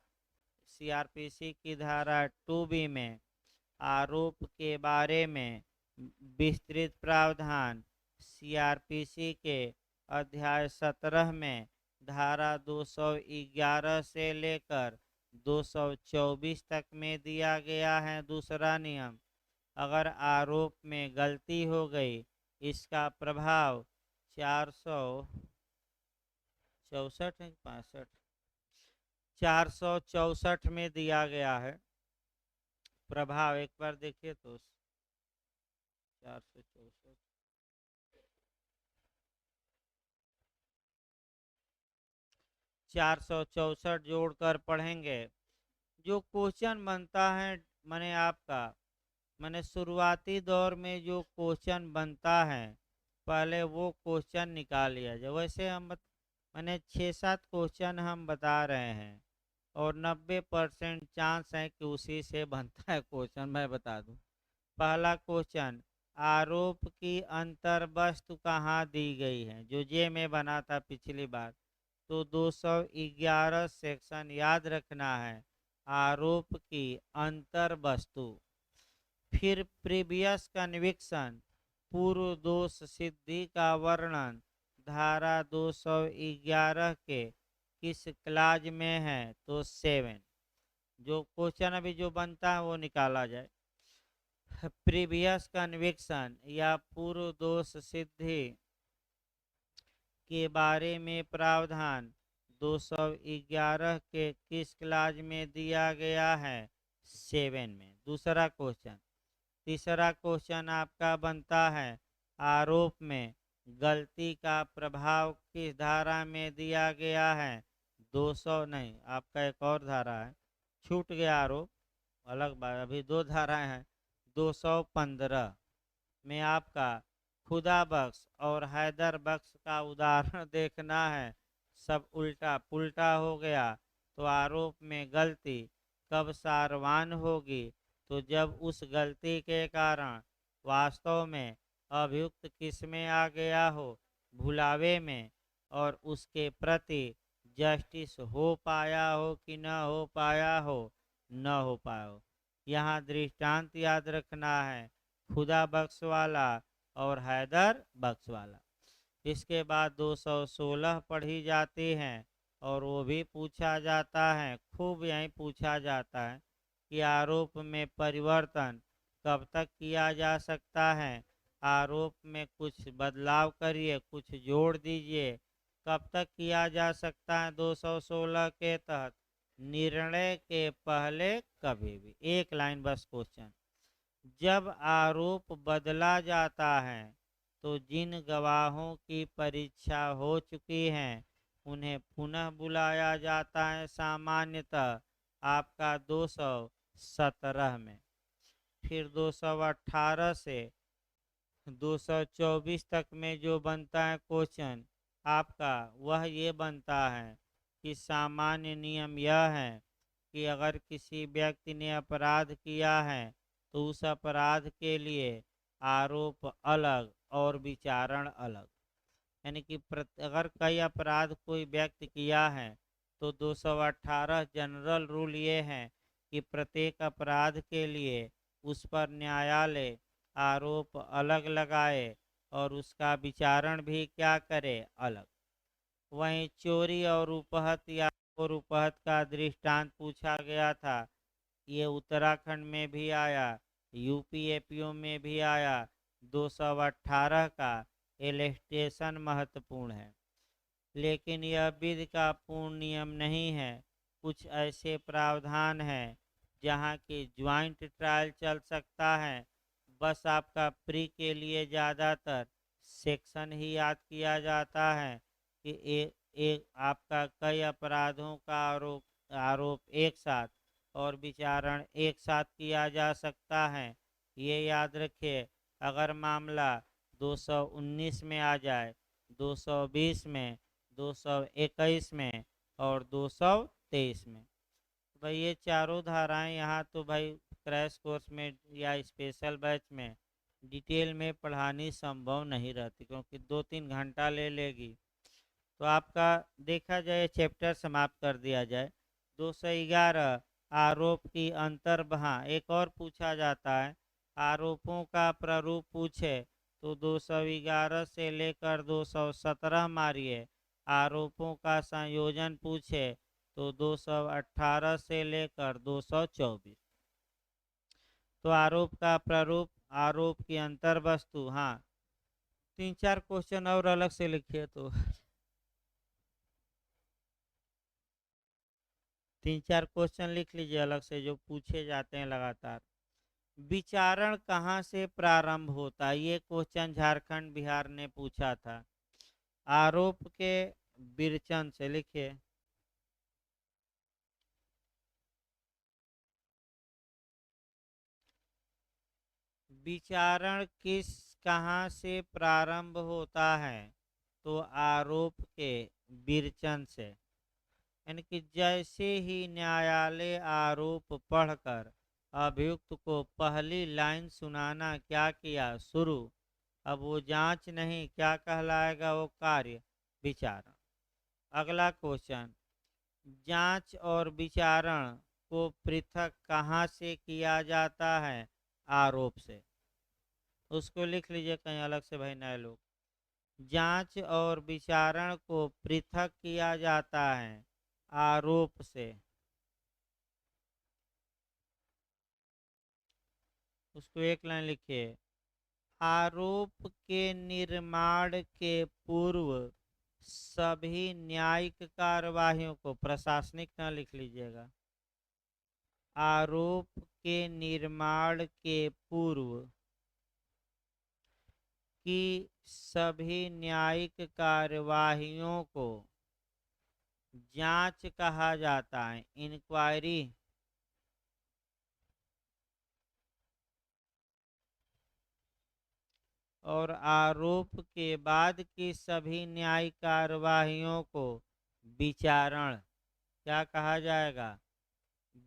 सीआरपीसी की धारा 2B में आरोप के बारे में विस्तृत प्रावधान सीआरपीसी के अध्याय 17 में धारा 211 से लेकर 224 तक में दिया गया है। दूसरा नियम, अगर आरोप में गलती हो गई, इसका प्रभाव 464 में दिया गया है। प्रभाव एक बार देखिए तो 464 464 जोड़कर पढ़ेंगे। जो क्वेश्चन बनता है मैंने आपका मैंने शुरुआती दौर में जो क्वेश्चन बनता है पहले वो क्वेश्चन निकाल लिया जाए। वैसे मैंने 6-7 क्वेश्चन हम बता रहे हैं और 90% चांस है कि उसी से बनता है क्वेश्चन। मैं बता दूं, पहला क्वेश्चन, आरोप की अंतर वस्तु कहाँ दी गई है, जो जे में बना था पिछली बार। तो 211 सेक्शन याद रखना है, आरोप की अंतर वस्तु। फिर प्रीवियस कन्विक्शन, पूर्व दोष सिद्धि का वर्णन, धारा 211 के किस क्लाज में है, तो 7। जो क्वेश्चन अभी जो बनता है वो निकाला जाए। प्रीवियस कन्विक्शन या पूर्व दोष सिद्धि के बारे में प्रावधान 211 के किस क्लाज में दिया गया है, 7 में। दूसरा क्वेश्चन। तीसरा क्वेश्चन आपका बनता है, आरोप में गलती का प्रभाव किस धारा में दिया गया है, 200 नहीं, आपका एक और धारा है, छूट गया आरोप, अलग बात, अभी दो धाराएं हैं। 215 में आपका खुदा बख्श और हैदर बख्श का उदाहरण देखना है। सब उल्टा पुल्टा हो गया। तो आरोप में गलती कब सारवान होगी, तो जब उस गलती के कारण वास्तव में अभियुक्त किसमें आ गया हो, भुलावे में, और उसके प्रति जस्टिस हो पाया हो कि न हो पाया हो, न हो पाया हो। यहाँ दृष्टांत याद रखना है, खुदा बख्श वाला और हैदर बख्श वाला। इसके बाद 216 पढ़ी जाती हैं और वो भी पूछा जाता है, खूब यहीं पूछा जाता है कि आरोप में परिवर्तन कब तक किया जा सकता है, आरोप में कुछ बदलाव करिए, कुछ जोड़ दीजिए, कब तक किया जा सकता है 216 के तहत, निर्णय के पहले कभी भी। एक लाइन बस क्वेश्चन। जब आरोप बदला जाता है तो जिन गवाहों की परीक्षा हो चुकी है उन्हें पुनः बुलाया जाता है, सामान्यतः आपका 217 में। फिर 218 से 224 तक में जो बनता है क्वेश्चन आपका, वह ये बनता है कि सामान्य नियम यह है कि अगर किसी व्यक्ति ने अपराध किया है तो उस अपराध के लिए आरोप अलग और विचारण अलग। यानी कि अगर कई अपराध कोई व्यक्ति किया है तो 218 जनरल रूल ये है कि प्रत्येक अपराध के लिए उस पर न्यायालय आरोप अलग लगाए और उसका विचारण भी क्या करे, अलग। वहीं चोरी और उपहत या और उपहत का दृष्टांत पूछा गया था, ये उत्तराखंड में भी आया, यूपी एपीओ में भी आया। 218 का एलिस्टेशन महत्वपूर्ण है, लेकिन यह विधि का पूर्ण नियम नहीं है। कुछ ऐसे प्रावधान हैं जहां की ज्वाइंट ट्रायल चल सकता है। बस आपका प्री के लिए ज़्यादातर सेक्शन ही याद किया जाता है कि एक आपका कई अपराधों का आरोप एक साथ और विचारण एक साथ किया जा सकता है। ये याद रखिए, अगर मामला 219 में आ जाए, 220 में, 221 में और 223 में, भाई ये चारों धाराएं यहाँ तो भाई क्रैश कोर्स में या स्पेशल बैच में डिटेल में पढ़ानी संभव नहीं रहती, क्योंकि 2-3 घंटा ले लेगी। तो आपका देखा जाए चैप्टर समाप्त कर दिया जाए। 211 आरोप की अंतर्बहाँ एक और पूछा जाता है, आरोपों का प्रारूप पूछे तो 211 से लेकर 217 मारिए। आरोपों का संयोजन पूछे तो 218 से लेकर 224। तो आरोप का प्रारूप, आरोप की अंतर वस्तु, हाँ 3-4 क्वेश्चन और अलग से लिखिए, तो 3-4 क्वेश्चन लिख लीजिए अलग से जो पूछे जाते हैं लगातार। विचारण कहाँ से प्रारंभ होता है, ये क्वेश्चन झारखंड बिहार ने पूछा था। आरोप के विरचन से, लिखिए। विचारण किस कहाँ से प्रारंभ होता है, तो आरोप के विरचन से। यानी कि जैसे ही न्यायालय आरोप पढ़कर अभियुक्त को पहली लाइन सुनाना क्या किया, शुरू, अब वो जांच नहीं, क्या कहलाएगा, वो कार्य विचारण। अगला क्वेश्चन, जांच और विचारण को पृथक कहाँ से किया जाता है, आरोप से। उसको लिख लीजिए कहीं अलग से भाई, नए लोग। जांच और विचारण को पृथक किया जाता है आरोप से। उसको एक लाइन लिखिए। आरोप के निर्माण के पूर्व सभी न्यायिक कार्यवाहियों को, प्रशासनिक न लिख लीजिएगा, आरोप के निर्माण के पूर्व की सभी न्यायिक कार्यवाहियों को जांच कहा जाता है, इंक्वायरी। और आरोप के बाद की सभी न्यायिक कार्यवाहियों को विचारण क्या कहा जाएगा,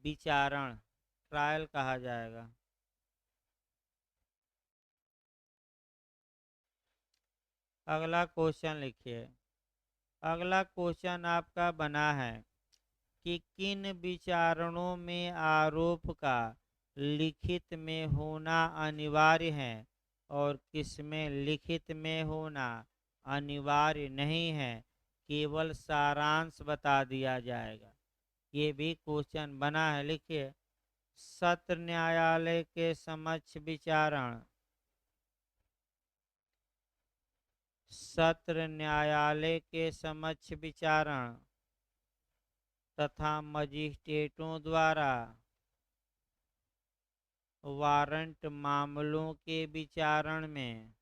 विचारण, ट्रायल कहा जाएगा। अगला क्वेश्चन लिखिए। अगला क्वेश्चन आपका बना है कि किन विचारणों में आरोप का लिखित में होना अनिवार्य है और किसमें लिखित में होना अनिवार्य नहीं है, केवल सारांश बता दिया जाएगा। ये भी क्वेश्चन बना है, लिखिए। सत्र न्यायालय के समक्ष विचारण, सत्र न्यायालय के समक्ष विचारण तथा मजिस्ट्रेटों द्वारा वारंट मामलों के विचारण में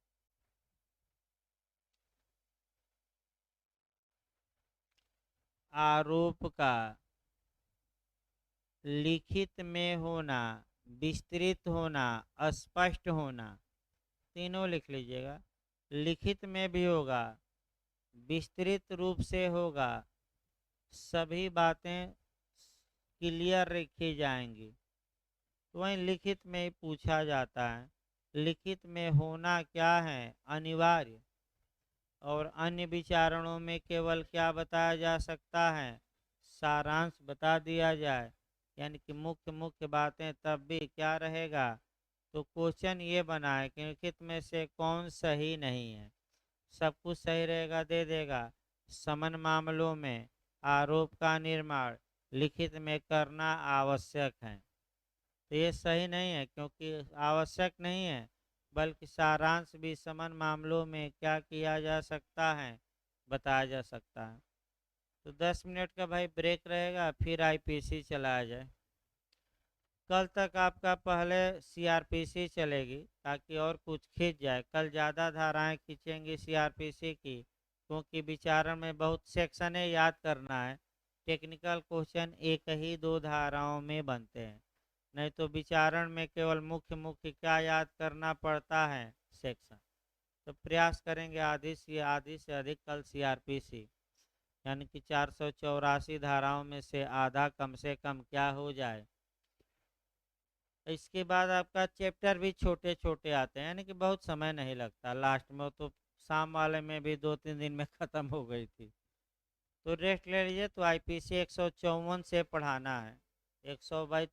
आरोप का लिखित में होना, विस्तृत होना, स्पष्ट होना, तीनों लिख लीजिएगा। लिखित में भी होगा, विस्तृत रूप से होगा, सभी बातें क्लियर रखी जाएंगी। तो वहीं लिखित में ही पूछा जाता है। लिखित में होना क्या है, अनिवार्य। और अन्य विचारणों में केवल क्या बताया जा सकता है, सारांश बता दिया जाए, यानी कि मुख्य मुख्य बातें, तब भी क्या रहेगा। तो क्वेश्चन ये बना है कि लिखित में से कौन सही नहीं है, सब कुछ सही रहेगा, दे देगा। समन मामलों में आरोप का निर्माण लिखित में करना आवश्यक है, तो ये सही नहीं है, क्योंकि आवश्यक नहीं है, बल्कि सारांश भी समन मामलों में क्या किया जा सकता है, बताया जा सकता है। तो 10 मिनट का भाई ब्रेक रहेगा, फिर आईपीसी चलाया जाए। कल तक आपका पहले सीआरपीसी चलेगी, ताकि और कुछ खींच जाए। कल ज़्यादा धाराएं खींचेंगी सीआरपीसी की, क्योंकि विचारण में बहुत सेक्शन है, याद करना है। टेक्निकल क्वेश्चन एक ही दो धाराओं में बनते हैं, नहीं तो विचारण में केवल मुख्य मुख्य क्या याद करना पड़ता है, सेक्शन। तो प्रयास करेंगे आधी से अधिक कल सीआरपीसी, यानी कि 484 धाराओं में से आधा कम से कम क्या हो जाए। इसके बाद आपका चैप्टर भी छोटे छोटे आते हैं, यानी कि बहुत समय नहीं लगता लास्ट में। तो शाम वाले में भी 2-3 दिन में ख़त्म हो गई थी। तो रेस्ट ले लीजिए। तो आईपीसी 154 से पढ़ाना है, 100/3